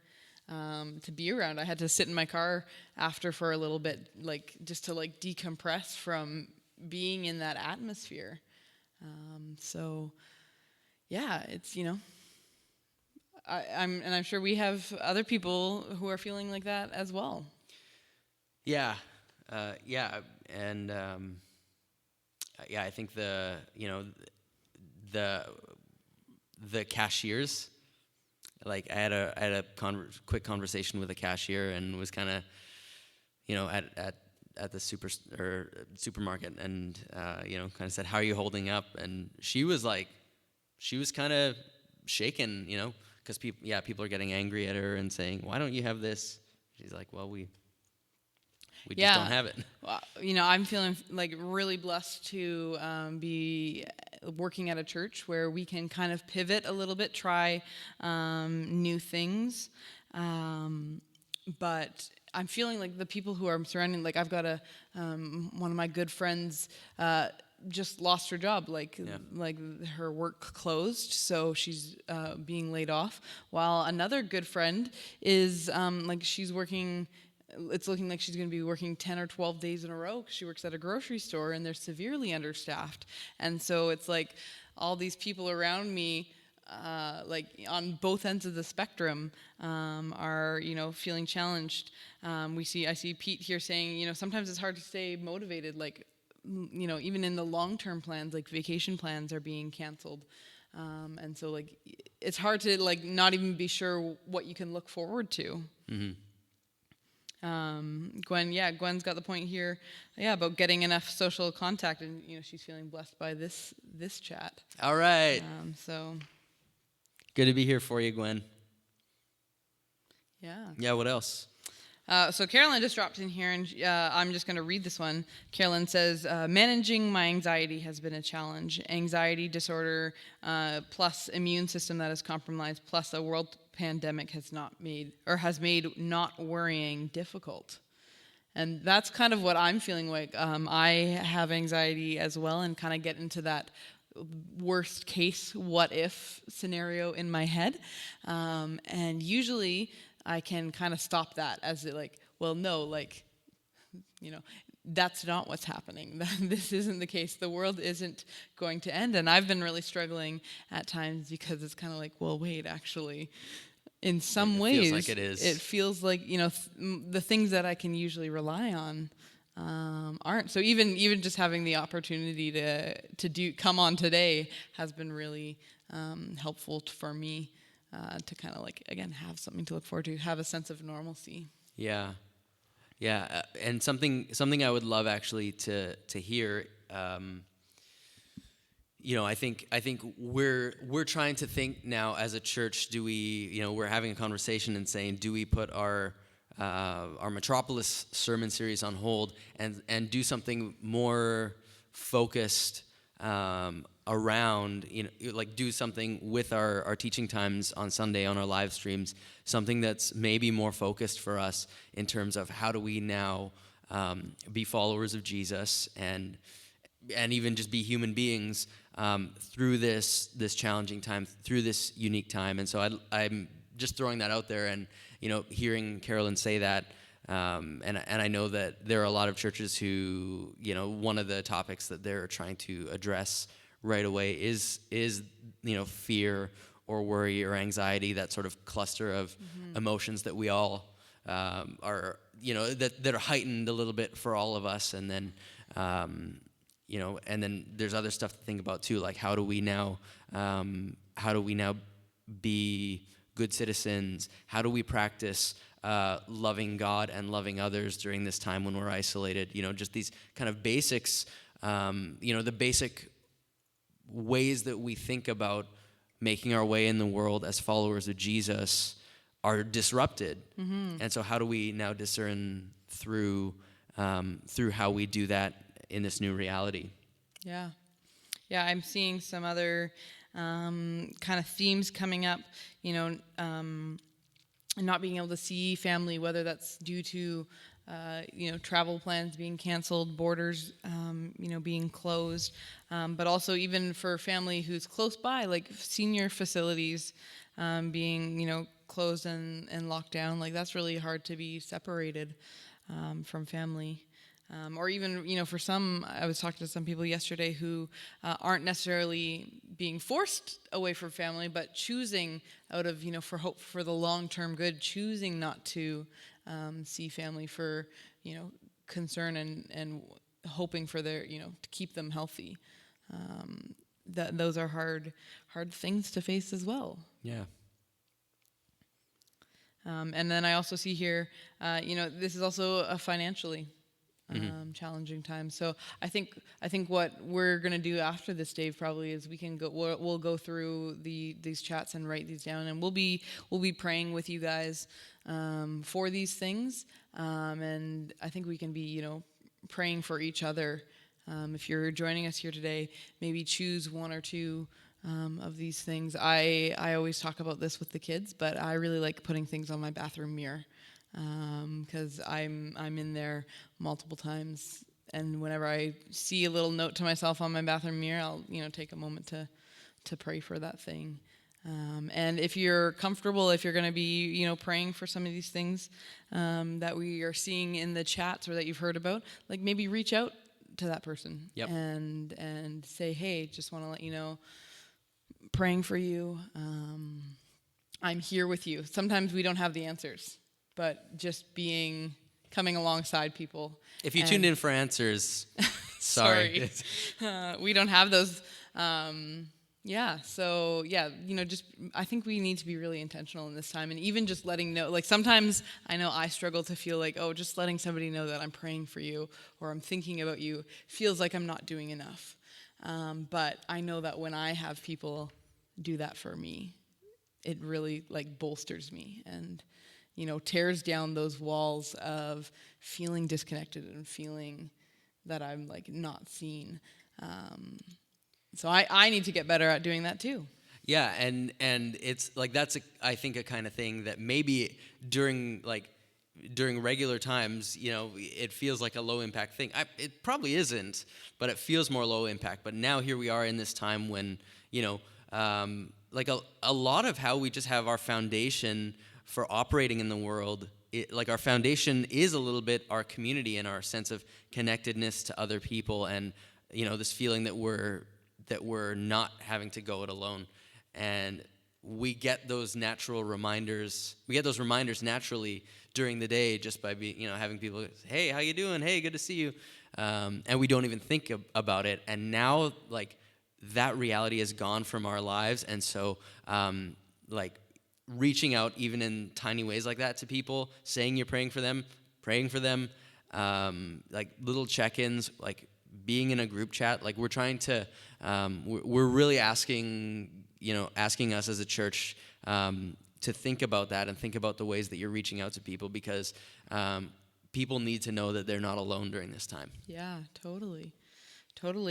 to be around. I had to sit in my car after for a little bit, like, just to like decompress from being in that atmosphere. So yeah, it's I'm sure we have other people who are feeling like that as well. Yeah, and I think the cashiers. Like, I had a quick conversation with a cashier, and was kind of, at the supermarket, and kind of said, "How are you holding up?" And she was kind of shaken, because people are getting angry at her and saying, "Why don't you have this?" She's like, "Well, we just don't have it." Well, I'm feeling like really blessed to be working at a church where we can kind of pivot a little bit, try new things. But I'm feeling like the people who are surrounding, like, I've got one of my good friends just lost her job, like her work closed, so she's being laid off, while another good friend is she's working. It's looking like she's going to be working 10 or 12 days in a row because she works at a grocery store, and they're severely understaffed. And so it's like all these people around me, like on both ends of the spectrum, are feeling challenged. I see Pete here saying, sometimes it's hard to stay motivated. Like, even in the long-term plans, like vacation plans are being canceled. And so, like, it's hard to, like, not even be sure what you can look forward to. Mm-hmm. Gwen's got the point here, about getting enough social contact, and she's feeling blessed by this chat. All right. So good to be here for you, Gwen. Yeah. What else? So Carolyn just dropped in here, and I'm just going to read this one. Carolyn says, managing my anxiety has been a challenge. Anxiety disorder plus immune system that is compromised plus a world pandemic has made not worrying difficult. And that's kind of what I'm feeling like. I have anxiety as well, and kind of get into that worst case what if scenario in my head. And usually I can kind of stop that as it like, well, no, like, you know, that's not what's happening. This isn't the case. The world isn't going to end. And I've been really struggling at times because it's kind of like, well, wait, actually, in some ways, feels like it is. It feels like, the things that I can usually rely on aren't. So even just having the opportunity to come on today has been really helpful for me to kind of like, again, have something to look forward to, have a sense of normalcy. Yeah. Yeah, and something I would love actually to hear. I think we're trying to think now as a church. Do we, we're having a conversation and saying, do we put our Metropolis sermon series on hold and do something more focused around, like do something with our teaching times on Sunday on our live streams, something that's maybe more focused for us in terms of how do we now be followers of Jesus and even just be human beings through this challenging time, through this unique time. And so I'm just throwing that out there, and hearing Carolyn say that. And I know that there are a lot of churches who, one of the topics that they're trying to address right away is fear or worry or anxiety, that sort of cluster of emotions that we all are, that are heightened a little bit for all of us. And then, and then there's other stuff to think about too, like how do we now be good citizens? How do we practice loving God and loving others during this time when we're isolated? Just these kind of basics, the basic ways that we think about making our way in the world as followers of Jesus are disrupted. And so how do we now discern through how we do that in this new reality? Yeah, I'm seeing some other kind of themes coming up, not being able to see family, whether that's due to travel plans being canceled, borders being closed, but also even for family who's close by, like senior facilities being closed and locked down. Like that's really hard to be separated from family. Or even, for some, I was talking to some people yesterday who aren't necessarily being forced away from family, but choosing out of, for hope for the long-term good, choosing not to see family for, concern and hoping for their, to keep them healthy. Those are hard things to face as well. Yeah. And then I also see here, this is also a financially challenging time. So I think what we're gonna do after this, Dave, probably is we'll go through these chats and write these down, and we'll be praying with you guys for these things. And I think we can be praying for each other. If you're joining us here today, maybe choose one or two of these things. I always talk about this with the kids, but I really like putting things on my bathroom mirror. Because I'm in there multiple times, and whenever I see a little note to myself on my bathroom mirror, I'll take a moment to pray for that thing. And if you're comfortable, if you're going to be praying for some of these things that we are seeing in the chats or that you've heard about, like maybe reach out to that person. Yep. and say, hey, just want to let you know, praying for you. I'm here with you. Sometimes we don't have the answers, but just coming alongside people. If you tuned in for answers, sorry. We don't have those. Just I think we need to be really intentional in this time, and even just letting know. Like sometimes I know I struggle to feel like, just letting somebody know that I'm praying for you or I'm thinking about you feels like I'm not doing enough. But I know that when I have people do that for me, it really bolsters me and tears down those walls of feeling disconnected and feeling that I'm not seen. So I need to get better at doing that too. Yeah, and it's like that's I think a kind of thing that maybe during regular times, it feels like a low impact thing. It probably isn't, but it feels more low impact. But now here we are in this time when like a lot of how we just have our foundation for operating in the world. Like our foundation is a little bit our community and our sense of connectedness to other people, and this feeling that we're not having to go it alone. And we get those natural reminders. We get those reminders naturally during the day just by having people say, hey, how you doing? Hey, good to see you. And we don't even think about it. And now, like, that reality is gone from our lives. And so, reaching out even in tiny ways like that to people, saying you're praying for them, like little check-ins, like being in a group chat. Like we're trying to, we're really asking us as a church to think about that and think about the ways that you're reaching out to people, because people need to know that they're not alone during this time. Yeah, totally.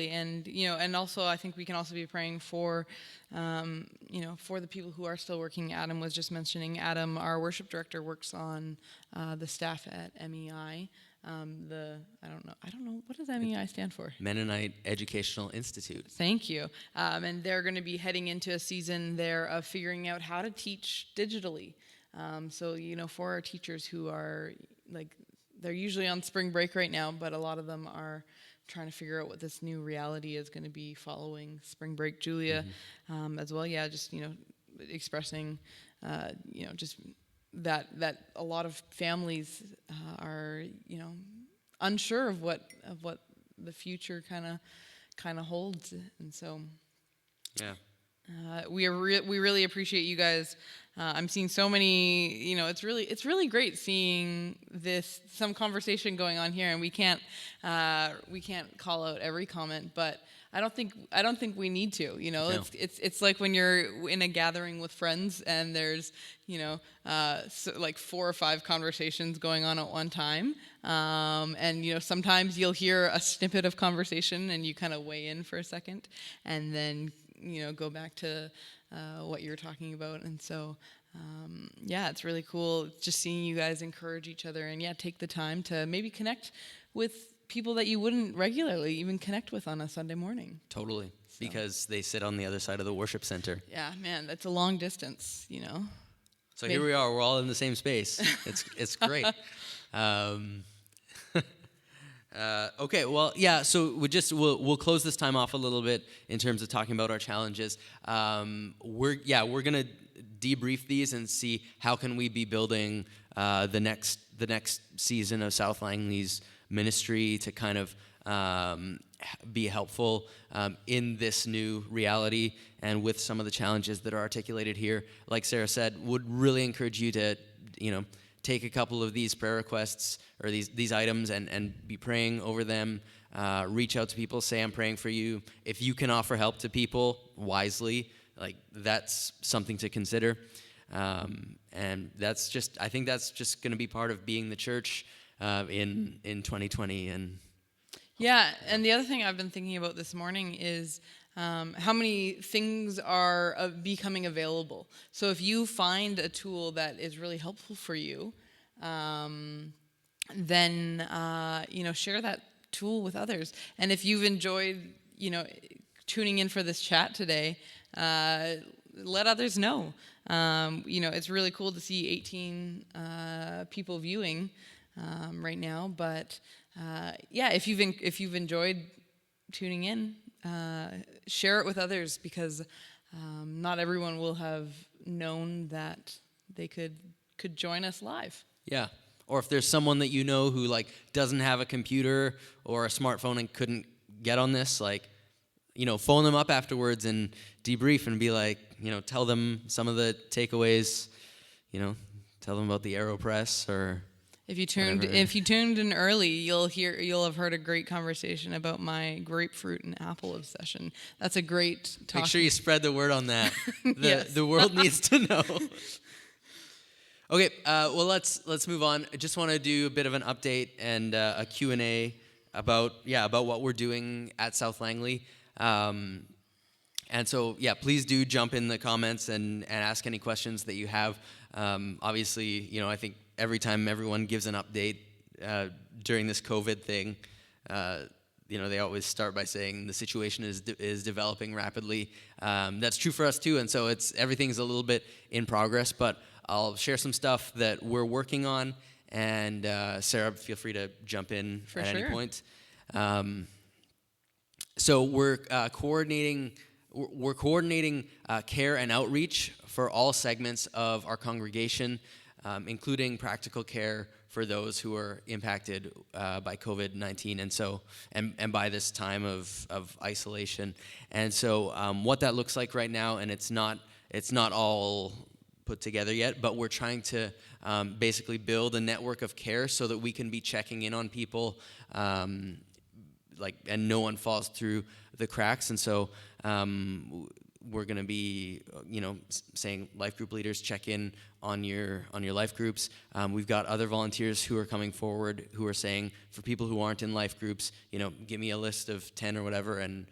And, and also I think we can also be praying for, for the people who are still working. Adam was just mentioning, our worship director, works on the staff at MEI. I don't know, what does MEI stand for? Mennonite Educational Institute. Thank you. And they're going to be heading into a season there of figuring out how to teach digitally. So, for our teachers who are, they're usually on spring break right now, but a lot of them are trying to figure out what this new reality is going to be following spring break. Julia, as well, just, expressing, just that a lot of families are unsure of what the future kind of holds, and so we really appreciate you guys. I'm seeing so many, it's really great seeing some conversation going on here, and we can't call out every comment, but I don't think we need to. No. It's like when you're in a gathering with friends and there's like 4 or 5 conversations going on at one time, and sometimes you'll hear a snippet of conversation and you kind of weigh in for a second, and then go back to what you're talking about. And so it's really cool just seeing you guys encourage each other, and take the time to maybe connect with people that you wouldn't regularly even connect with on a Sunday morning. Totally. So. Because they sit on the other side of the worship center. Yeah, man, that's a long distance, So here we are, we're all in the same space. It's great. Okay, well, so we'll close this time off a little bit in terms of talking about our challenges. We're gonna debrief these and see how can we be building the next season of South Langley's ministry to kind of be helpful in this new reality and with some of the challenges that are articulated here. Like Sarah said, would really encourage you to take a couple of these prayer requests or these items and be praying over them. Reach out to people, say I'm praying for you. If you can offer help to people wisely, like that's something to consider. And I think that's just going to be part of being the church in 2020. And and the other thing I've been thinking about this morning is how many things are becoming available. So if you find a tool that is really helpful for you, then share that tool with others. And if you've enjoyed tuning in for this chat today, let others know. It's really cool to see 18 people viewing right now. But if you've enjoyed tuning in, share it with others, because not everyone will have known that they could join us live. Yeah. Or if there's someone that who doesn't have a computer or a smartphone and couldn't get on this, phone them up afterwards and debrief and be like, tell them some of the takeaways, tell them about the AeroPress or if you tuned in early, you'll have heard a great conversation about my grapefruit and apple obsession. That's a great talk. Make sure you spread the word on that. Yes. The world needs to know. Okay, well let's move on. I just want to do a bit of an update and a Q&A about what we're doing at South Langley. And so, yeah, please do jump in the comments and ask any questions that you have. Obviously, I think every time everyone gives an update during this COVID thing, they always start by saying the situation is developing rapidly. That's true for us too, and so everything's a little bit in progress. But I'll share some stuff that we're working on, and Sarah, feel free to jump in For at sure. any point. So we're coordinating. We're coordinating care and outreach for all segments of our congregation, including practical care for those who are impacted by COVID-19, and by this time of isolation. And so, what that looks like right now, and it's not all put together yet, but we're trying to basically build a network of care so that we can be checking in on people, and no one falls through the cracks. And so we're going to be, saying life group leaders, check in on your life groups. We've got other volunteers who are coming forward who are saying, for people who aren't in life groups, give me a list of 10 or whatever, and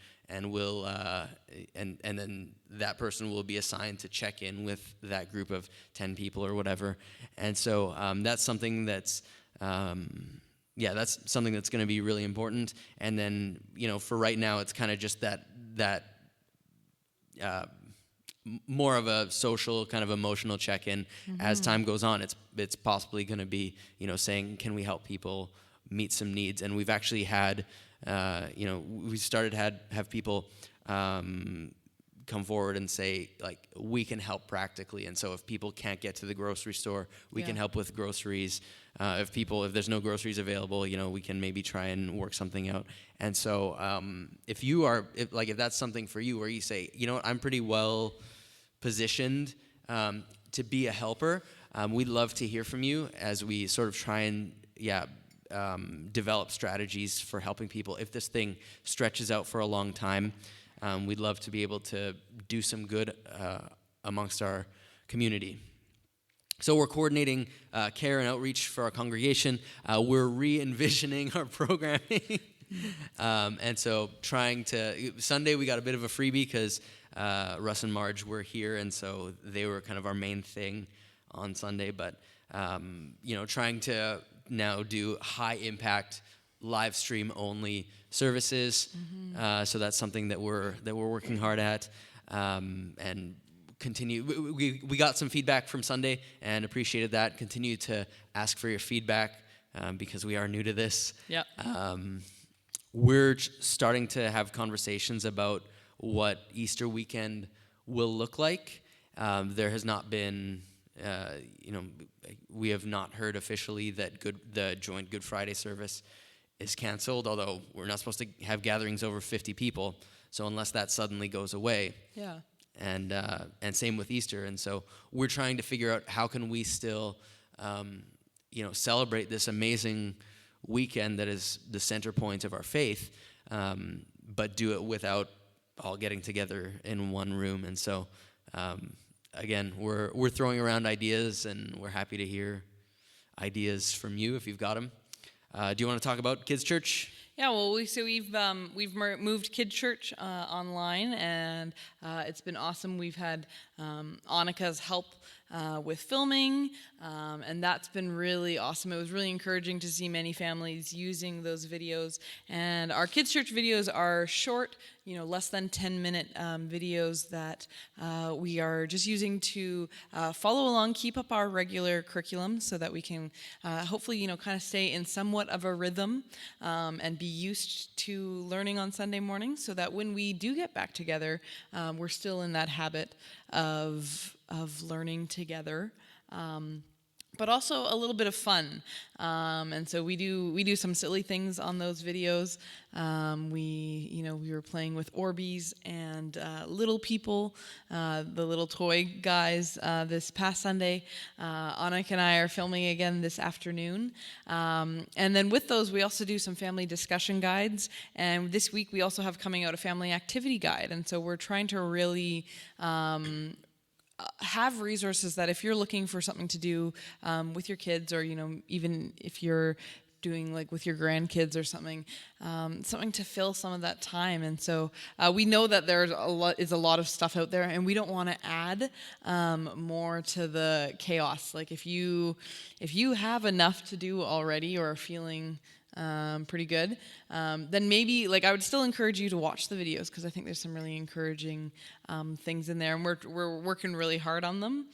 we'll and then that person will be assigned to check in with that group of 10 people or whatever. And so that's something that's that's something that's going to be really important. And then, for right now, it's kind of just that more of a social kind of emotional check-in. Mm-hmm. As time goes on, it's possibly going to be, saying, can we help people meet some needs? And we've actually had, we started have people come forward and say, we can help practically. And so if people can't get to the grocery store, we can help with groceries. If there's no groceries available, we can maybe try and work something out. And so if that's something for you where you say, I'm pretty well positioned to be a helper, we'd love to hear from you as we sort of try and, develop strategies for helping people. If this thing stretches out for a long time, we'd love to be able to do some good amongst our community. So we're coordinating care and outreach for our congregation. We're re-envisioning our programming. And so Sunday we got a bit of a freebie because Russ and Marge were here, and so they were kind of our main thing on Sunday. But, trying to now do high impact live stream only services. Mm-hmm. So that's something that we're working hard at, and continue. We got some feedback from Sunday and appreciated that. Continue to ask for your feedback because we are new to this. Yeah. We're starting to have conversations about what Easter weekend will look like. There has not been, we have not heard officially that the joint Good Friday service is canceled, although we're not supposed to have gatherings over 50 people. So unless that suddenly goes away. Yeah. And same with Easter. And so we're trying to figure out how can we still, celebrate this amazing weekend that is the center point of our faith, but do it without all getting together in one room. And so, again, we're throwing around ideas, and we're happy to hear ideas from you if you've got them. Do you want to talk about Kids Church? Yeah, well, we've moved Kids Church online, and it's been awesome. We've had Annika's help with filming, and that's been really awesome. It was really encouraging to see many families using those videos. And our Kids Church videos are short, less than 10-minute videos that we are just using to follow along, keep up our regular curriculum so that we can hopefully, kind of stay in somewhat of a rhythm and be used to learning on Sunday mornings so that when we do get back together, we're still in that habit of learning together. But also a little bit of fun, and so we do some silly things on those videos. We were playing with Orbeez and Little People, the little toy guys, this past Sunday. Annika and I are filming again this afternoon, and then with those we also do some family discussion guides. And this week we also have coming out a family activity guide, and so we're trying to really have resources that if you're looking for something to do with your kids, or even if you're doing like with your grandkids or something, something to fill some of that time. And so we know that there's a lot of stuff out there, and we don't want to add more to the chaos. Like if you have enough to do already or are feeling pretty good, then maybe like I would still encourage you to watch the videos, because I think there's some really encouraging things in there, and we're working really hard on them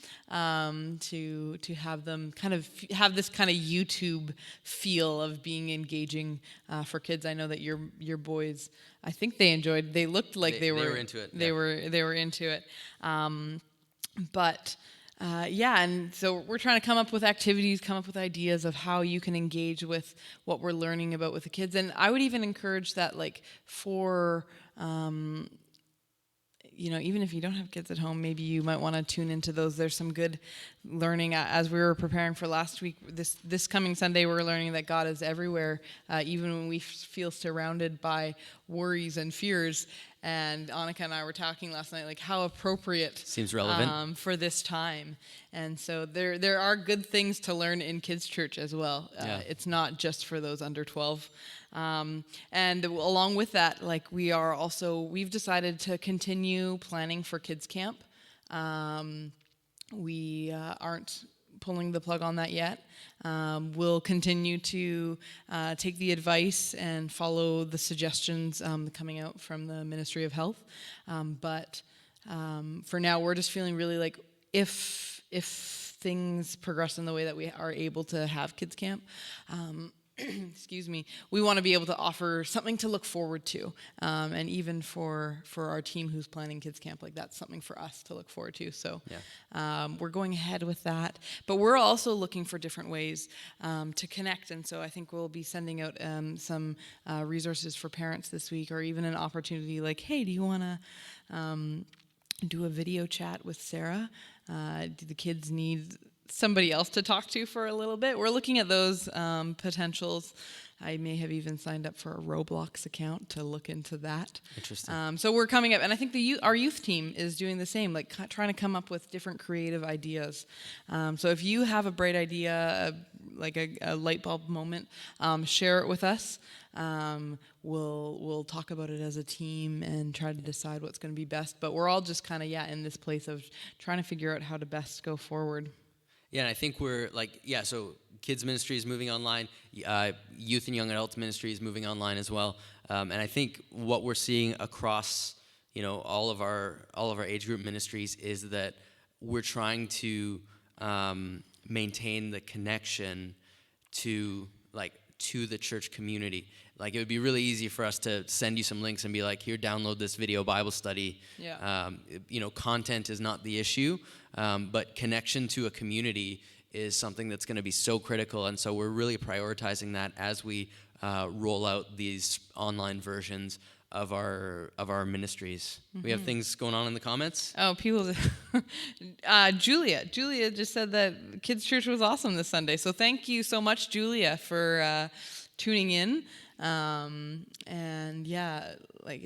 to have them kind of have this kind of YouTube feel of being engaging for kids. I know that your boys, I think they looked like they were into it. They were into it, but. And so we're trying to come up with activities, come up with ideas of how you can engage with what we're learning about with the kids. And I would even encourage that, like, for, even if you don't have kids at home, maybe you might want to tune into those. There's some good learning. As we were preparing for last week, this coming Sunday, we're learning that God is everywhere, even when we feel surrounded by worries and fears. And Annika and I were talking last night, like how appropriate seems relevant for this time. And so there are good things to learn in kids' church as well. It's not just for those under 12. And along with that, like we've decided to continue planning for kids camp. We aren't pulling the plug on that yet. We'll continue to take the advice and follow the suggestions coming out from the Ministry of Health. But for now, we're just feeling really like if things progress in the way that we are able to have kids camp, excuse me, we want to be able to offer something to look forward to. And even for our team who's planning kids camp, like that's something for us to look forward to. So we're going ahead with that. But we're also looking for different ways to connect. And so I think we'll be sending out some resources for parents this week, or even an opportunity like, hey, do you want to do a video chat with Sarah? Do the kids need somebody else to talk to for a little bit? We're looking at those potentials. I may have even signed up for a Roblox account to look into that. Interesting. So we're coming up, and I think our youth team is doing the same, like trying to come up with different creative ideas. So if you have a bright idea, like a light bulb moment, share it with us. We'll talk about it as a team and try to decide what's going to be best. But we're all just kind of in this place of trying to figure out how to best go forward. Yeah, and I think we're so kids ministry is moving online, youth and young adults ministry is moving online as well, and I think what we're seeing across all of our age group ministries is that we're trying to maintain the connection to the church community. Like, it would be really easy for us to send you some links and be like, here, download this video Bible study. Yeah. Content is not the issue, but connection to a community is something that's going to be so critical. And so we're really prioritizing that as we roll out these online versions of our ministries. Mm-hmm. We have things going on in the comments. Oh, people. Julia just said that kids' church was awesome this Sunday. So thank you so much, Julia, for tuning in. And yeah, like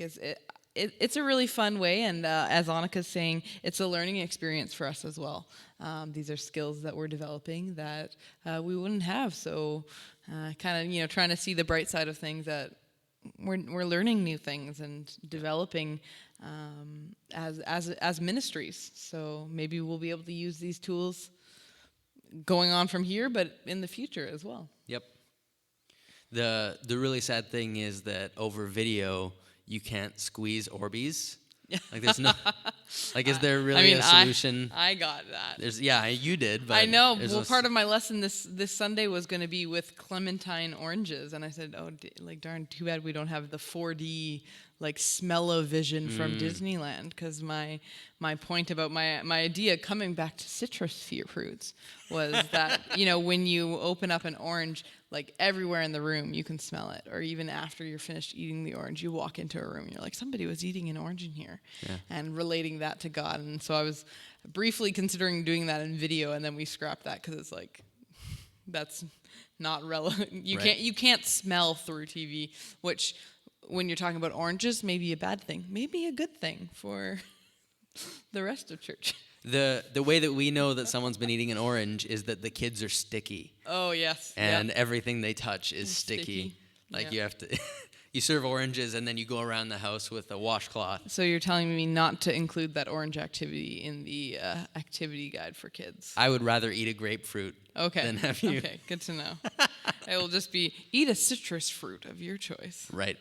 it's a really fun way, and as Annika's saying, it's a learning experience for us as well. These are skills that we're developing that we wouldn't have. So kind of trying to see the bright side of things, that we're learning new things and developing as ministries. So maybe we'll be able to use these tools going on from here, but in the future as well. Yep. The really sad thing is that over video you can't squeeze Orbeez. Like, there's no is there really a solution? I got that. You did, but I know. Well, part of my lesson this Sunday was going to be with clementine oranges, and I said, darn, too bad we don't have the 4D smell-o-vision from Disneyland, because my point about my idea coming back to citrus fruits was that when you open up an orange, everywhere in the room you can smell it, or even after you're finished eating the orange, you walk into a room and you're like, somebody was eating an orange in here. And relating that to God. And so I was briefly considering doing that in video, and then we scrapped that because it's that's not relevant. You can't smell through TV, which, when you're talking about oranges, maybe a bad thing, maybe a good thing for the rest of church. the way that we know that someone's been eating an orange is that the kids are sticky. Oh, yes. And everything they touch is sticky. Like Yeah. you have to, you serve oranges and then you go around the house with a washcloth. So you're telling me not to include that orange activity in the activity guide for kids? I would rather eat a grapefruit than have you. Okay, good to know. It will just be eat a citrus fruit of your choice. Right.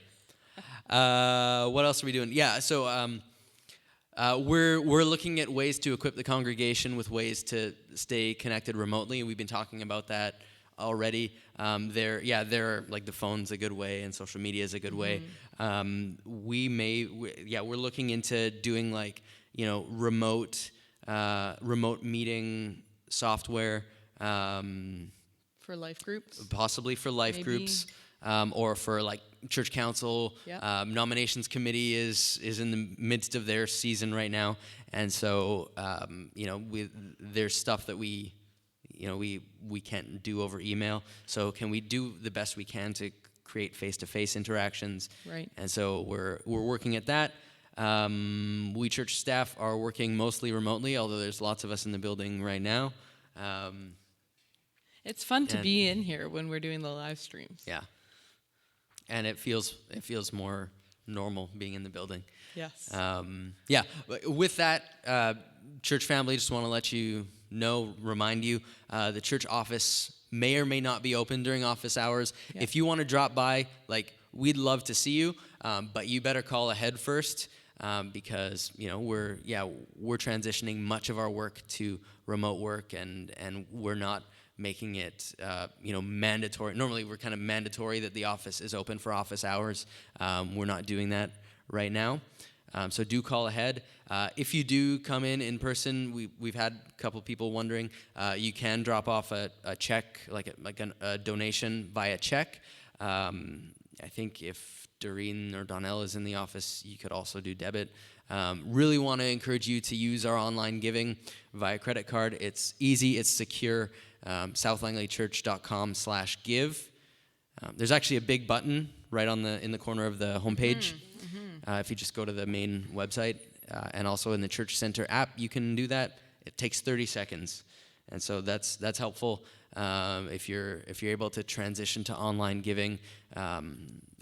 What else are we doing? Yeah, so we're looking at ways to equip the congregation with ways to stay connected remotely. We've been talking about that already. There like the phone's a good way and social media is a good way. We're looking into doing like remote meeting software. For life groups? Possibly for life Maybe. groups, or for like church council. Yep. Nominations committee is in the midst of their season right now, and so there's stuff that we can't do over email. So can we do the best we can to create face-to-face interactions? Right. And so we're working at that. We church staff are working mostly remotely, although there's lots of us in the building right now. It's fun to be in here when we're doing the live streams. Yeah. And it feels more normal being in the building. Yes. With that, church family, just want to let you know, remind you, the church office may or may not be open during office hours. Yeah. If you want to drop by, we'd love to see you, but you better call ahead first, because we're transitioning much of our work to remote work, and we're not making it mandatory. Normally we're kind of mandatory that the office is open for office hours. We're not doing that right now. So do call ahead. If you do come in person, we've had a couple people wondering, you can drop off a check, a donation via check. I think if Doreen or Donnell is in the office, you could also do debit. Really want to encourage you to use our online giving via credit card. It's easy, it's secure. SouthLangleyChurch.com/give. There's actually a big button right in the corner of the homepage. If you just go to the main website, and also in the Church Center app, you can do that. It takes 30 seconds, and so that's helpful if you're able to transition to online giving.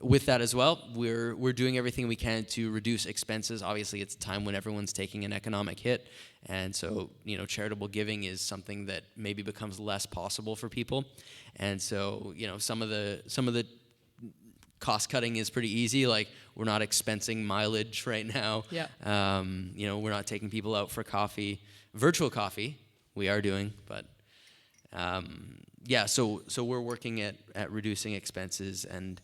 With that as well, we're doing everything we can to reduce expenses. Obviously, it's a time when everyone's taking an economic hit, and so charitable giving is something that maybe becomes less possible for people. And so some of the cost cutting is pretty easy. Like we're not expensing mileage right now. Yeah. We're not taking people out for coffee, virtual coffee. We are doing, but So we're working at reducing expenses, and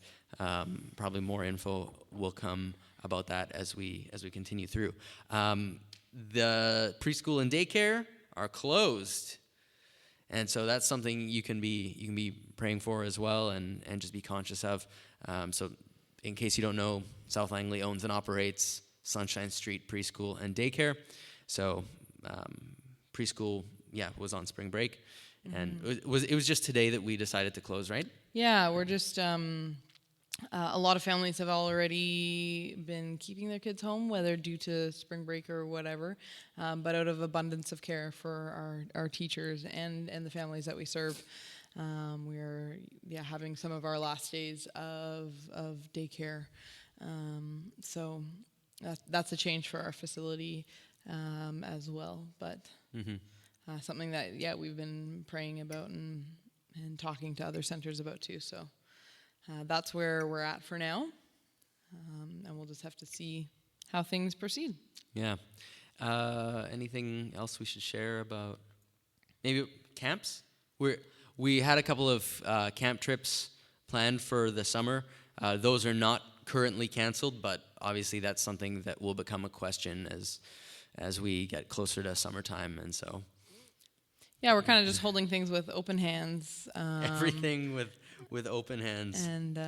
probably more info will come about that as we continue through. The preschool and daycare are closed, and so that's something you can be praying for as well, and just be conscious of. So in case you don't know, South Langley owns and operates Sunshine Street Preschool and Daycare. So preschool, was on spring break, and it was just today that we decided to close, right? Yeah, we're just a lot of families have already been keeping their kids home, whether due to spring break or whatever, but out of abundance of care for our teachers and the families that we serve. We're having some of our last days of daycare, so that's a change for our facility as well. But something that we've been praying about and talking to other centers about too. So that's where we're at for now, and we'll just have to see how things proceed. Yeah. Anything else we should share about maybe camps? We had a couple of camp trips planned for the summer. Those are not currently canceled, but obviously that's something that will become a question as we get closer to summertime, and so. Yeah, we're kind of just holding things with open hands. Everything with open hands. And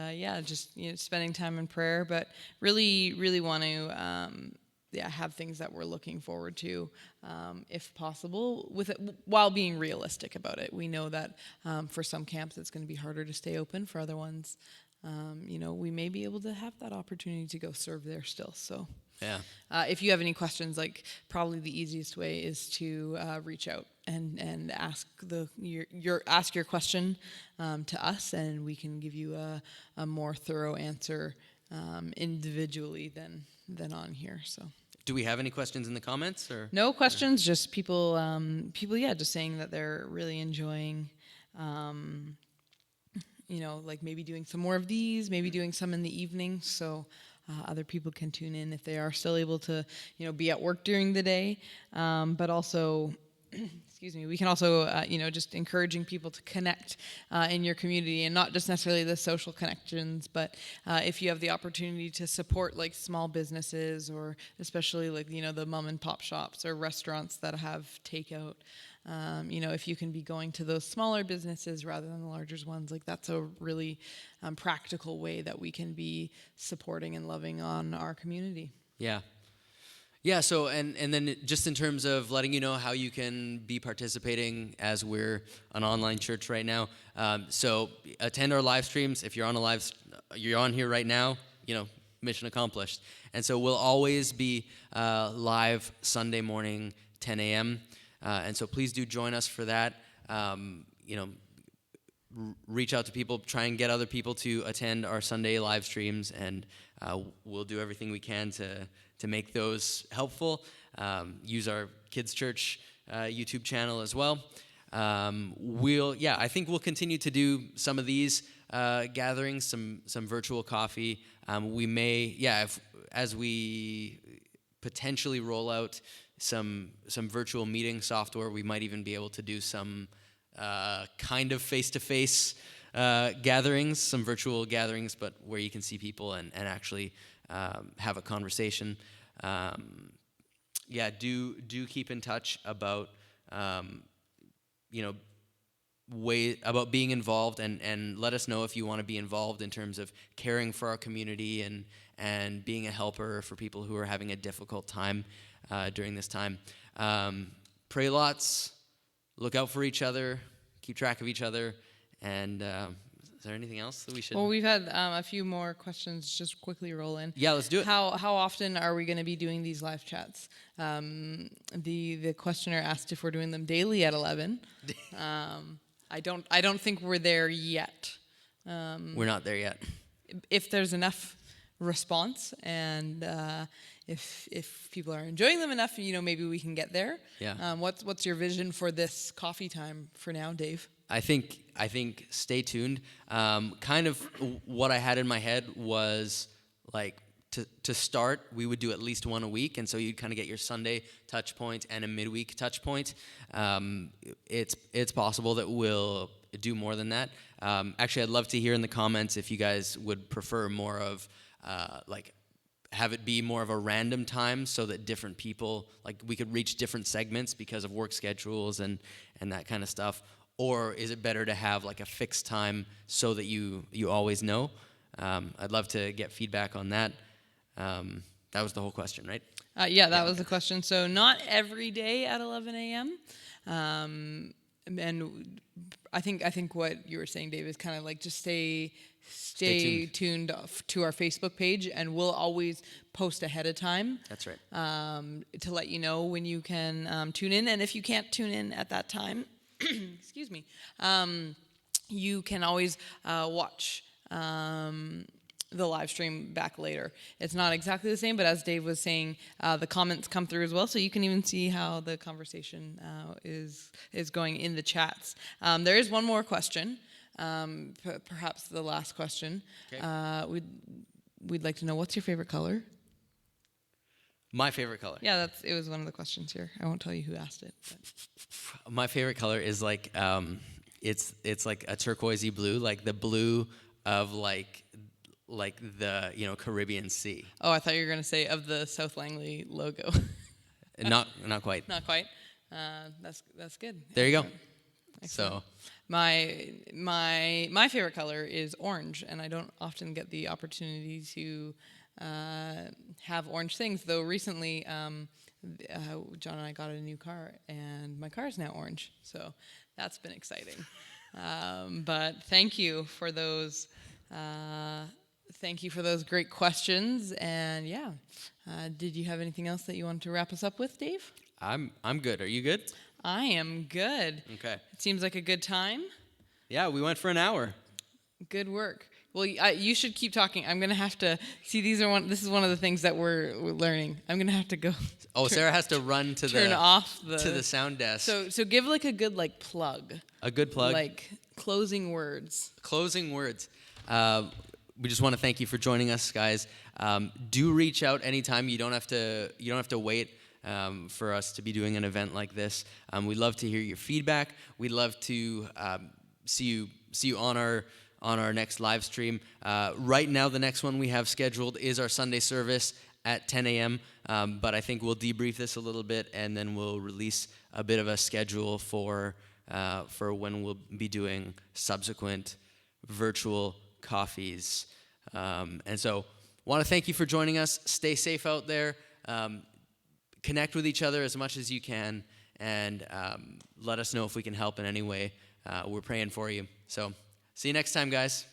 just spending time in prayer, but really, really want to have things that we're looking forward to, if possible, with it, while being realistic about it. We know that for some camps it's going to be harder to stay open. For other ones, we may be able to have that opportunity to go serve there still. So Yeah. If you have any questions, like probably the easiest way is to reach out and ask ask your question to us, and we can give you a more thorough answer individually than on here. So. Do we have any questions in the comments or No questions, just people, yeah, just saying that they're really enjoying, like maybe doing some more of these, maybe doing some in the evening, so other people can tune in if they are still able to, be at work during the day, but also. Excuse me. We can also, just encouraging people to connect in your community, and not just necessarily the social connections, but if you have the opportunity to support like small businesses, or especially like the mom and pop shops or restaurants that have takeout. If you can be going to those smaller businesses rather than the larger ones, like that's a really practical way that we can be supporting and loving on our community. Yeah. Yeah, so and then just in terms of letting you know how you can be participating, as we're an online church right now. So attend our live streams. If you're you're on here right now, mission accomplished. And so we'll always be live Sunday morning, 10 a.m. And so please do join us for that. Reach out to people, try and get other people to attend our Sunday live streams, and we'll do everything we can to make those helpful. Use our Kids Church YouTube channel as well. I think we'll continue to do some of these gatherings, some virtual coffee. We may, as we potentially roll out some virtual meeting software, we might even be able to do some kind of face-to-face gatherings, some virtual gatherings, but where you can see people and actually have a conversation. Do keep in touch about about being involved, and let us know if you want to be involved in terms of caring for our community and being a helper for people who are having a difficult time during this time. Pray lots, look out for each other, keep track of each other, and is there anything else that we should? Well, we've had a few more questions just quickly roll in. Yeah, let's do it. How often are we going to be doing these live chats? The questioner asked if we're doing them daily at 11. I don't think we're there yet. We're not there yet. If there's enough response, and if people are enjoying them enough, maybe we can get there. Yeah. What's your vision for this coffee time for now, Dave? I think stay tuned. Kind of what I had in my head was like to start, we would do at least one a week, and so you'd kind of get your Sunday touch point and a midweek touch point. It's possible that we'll do more than that. Actually, I'd love to hear in the comments if you guys would prefer more of have it be more of a random time, so that different people, like we could reach different segments because of work schedules and that kind of stuff. Or is it better to have like a fixed time so that you always know? I'd love to get feedback on that. That was the whole question, right? That was the question. So not every day at 11 a.m. And I think what you were saying, Dave, is kind of like just stay tuned to our Facebook page, and we'll always post ahead of time. That's right. To let you know when you can tune in, and if you can't tune in at that time, excuse me, you can always watch the live stream back later. It's not exactly the same, but as Dave was saying, the comments come through as well, so you can even see how the conversation is going in the chats. There is one more question, perhaps the last question. Okay. We'd like to know, what's your favorite color? My favorite color. Yeah, it was one of the questions here. I won't tell you who asked it. But. My favorite color is like it's like a turquoisey blue, like the blue of like the Caribbean Sea. Oh, I thought you were going to say of the South Langley logo. Not quite. Not quite. That's good. There you go. Excellent. So my favorite color is orange, and I don't often get the opportunity to have orange things. Though recently, John and I got a new car, and my car is now orange. So that's been exciting. But thank you for those Thank you for those great questions. And yeah, did you have anything else that you wanted to wrap us up with, Dave? I'm good. Are you good? I am good. Okay. It seems like a good time. Yeah, we went for an hour. Good work. Well, you should keep talking. I'm gonna have to see. This is one of the things that we're learning. I'm gonna have to go. Oh, Sarah has to run to turn off the sound desk. So give like a good plug. A good plug. Like closing words. Closing words. We just want to thank you for joining us, guys. Do reach out anytime. You don't have to wait for us to be doing an event like this. We'd love to hear your feedback. We'd love to see you on our next live stream. Right now, the next one we have scheduled is our Sunday service at 10 a.m. But I think we'll debrief this a little bit, and then we'll release a bit of a schedule for when we'll be doing subsequent virtual coffees. And so, want to thank you for joining us. Stay safe out there. Connect with each other as much as you can, and let us know if we can help in any way. We're praying for you. So, see you next time, guys.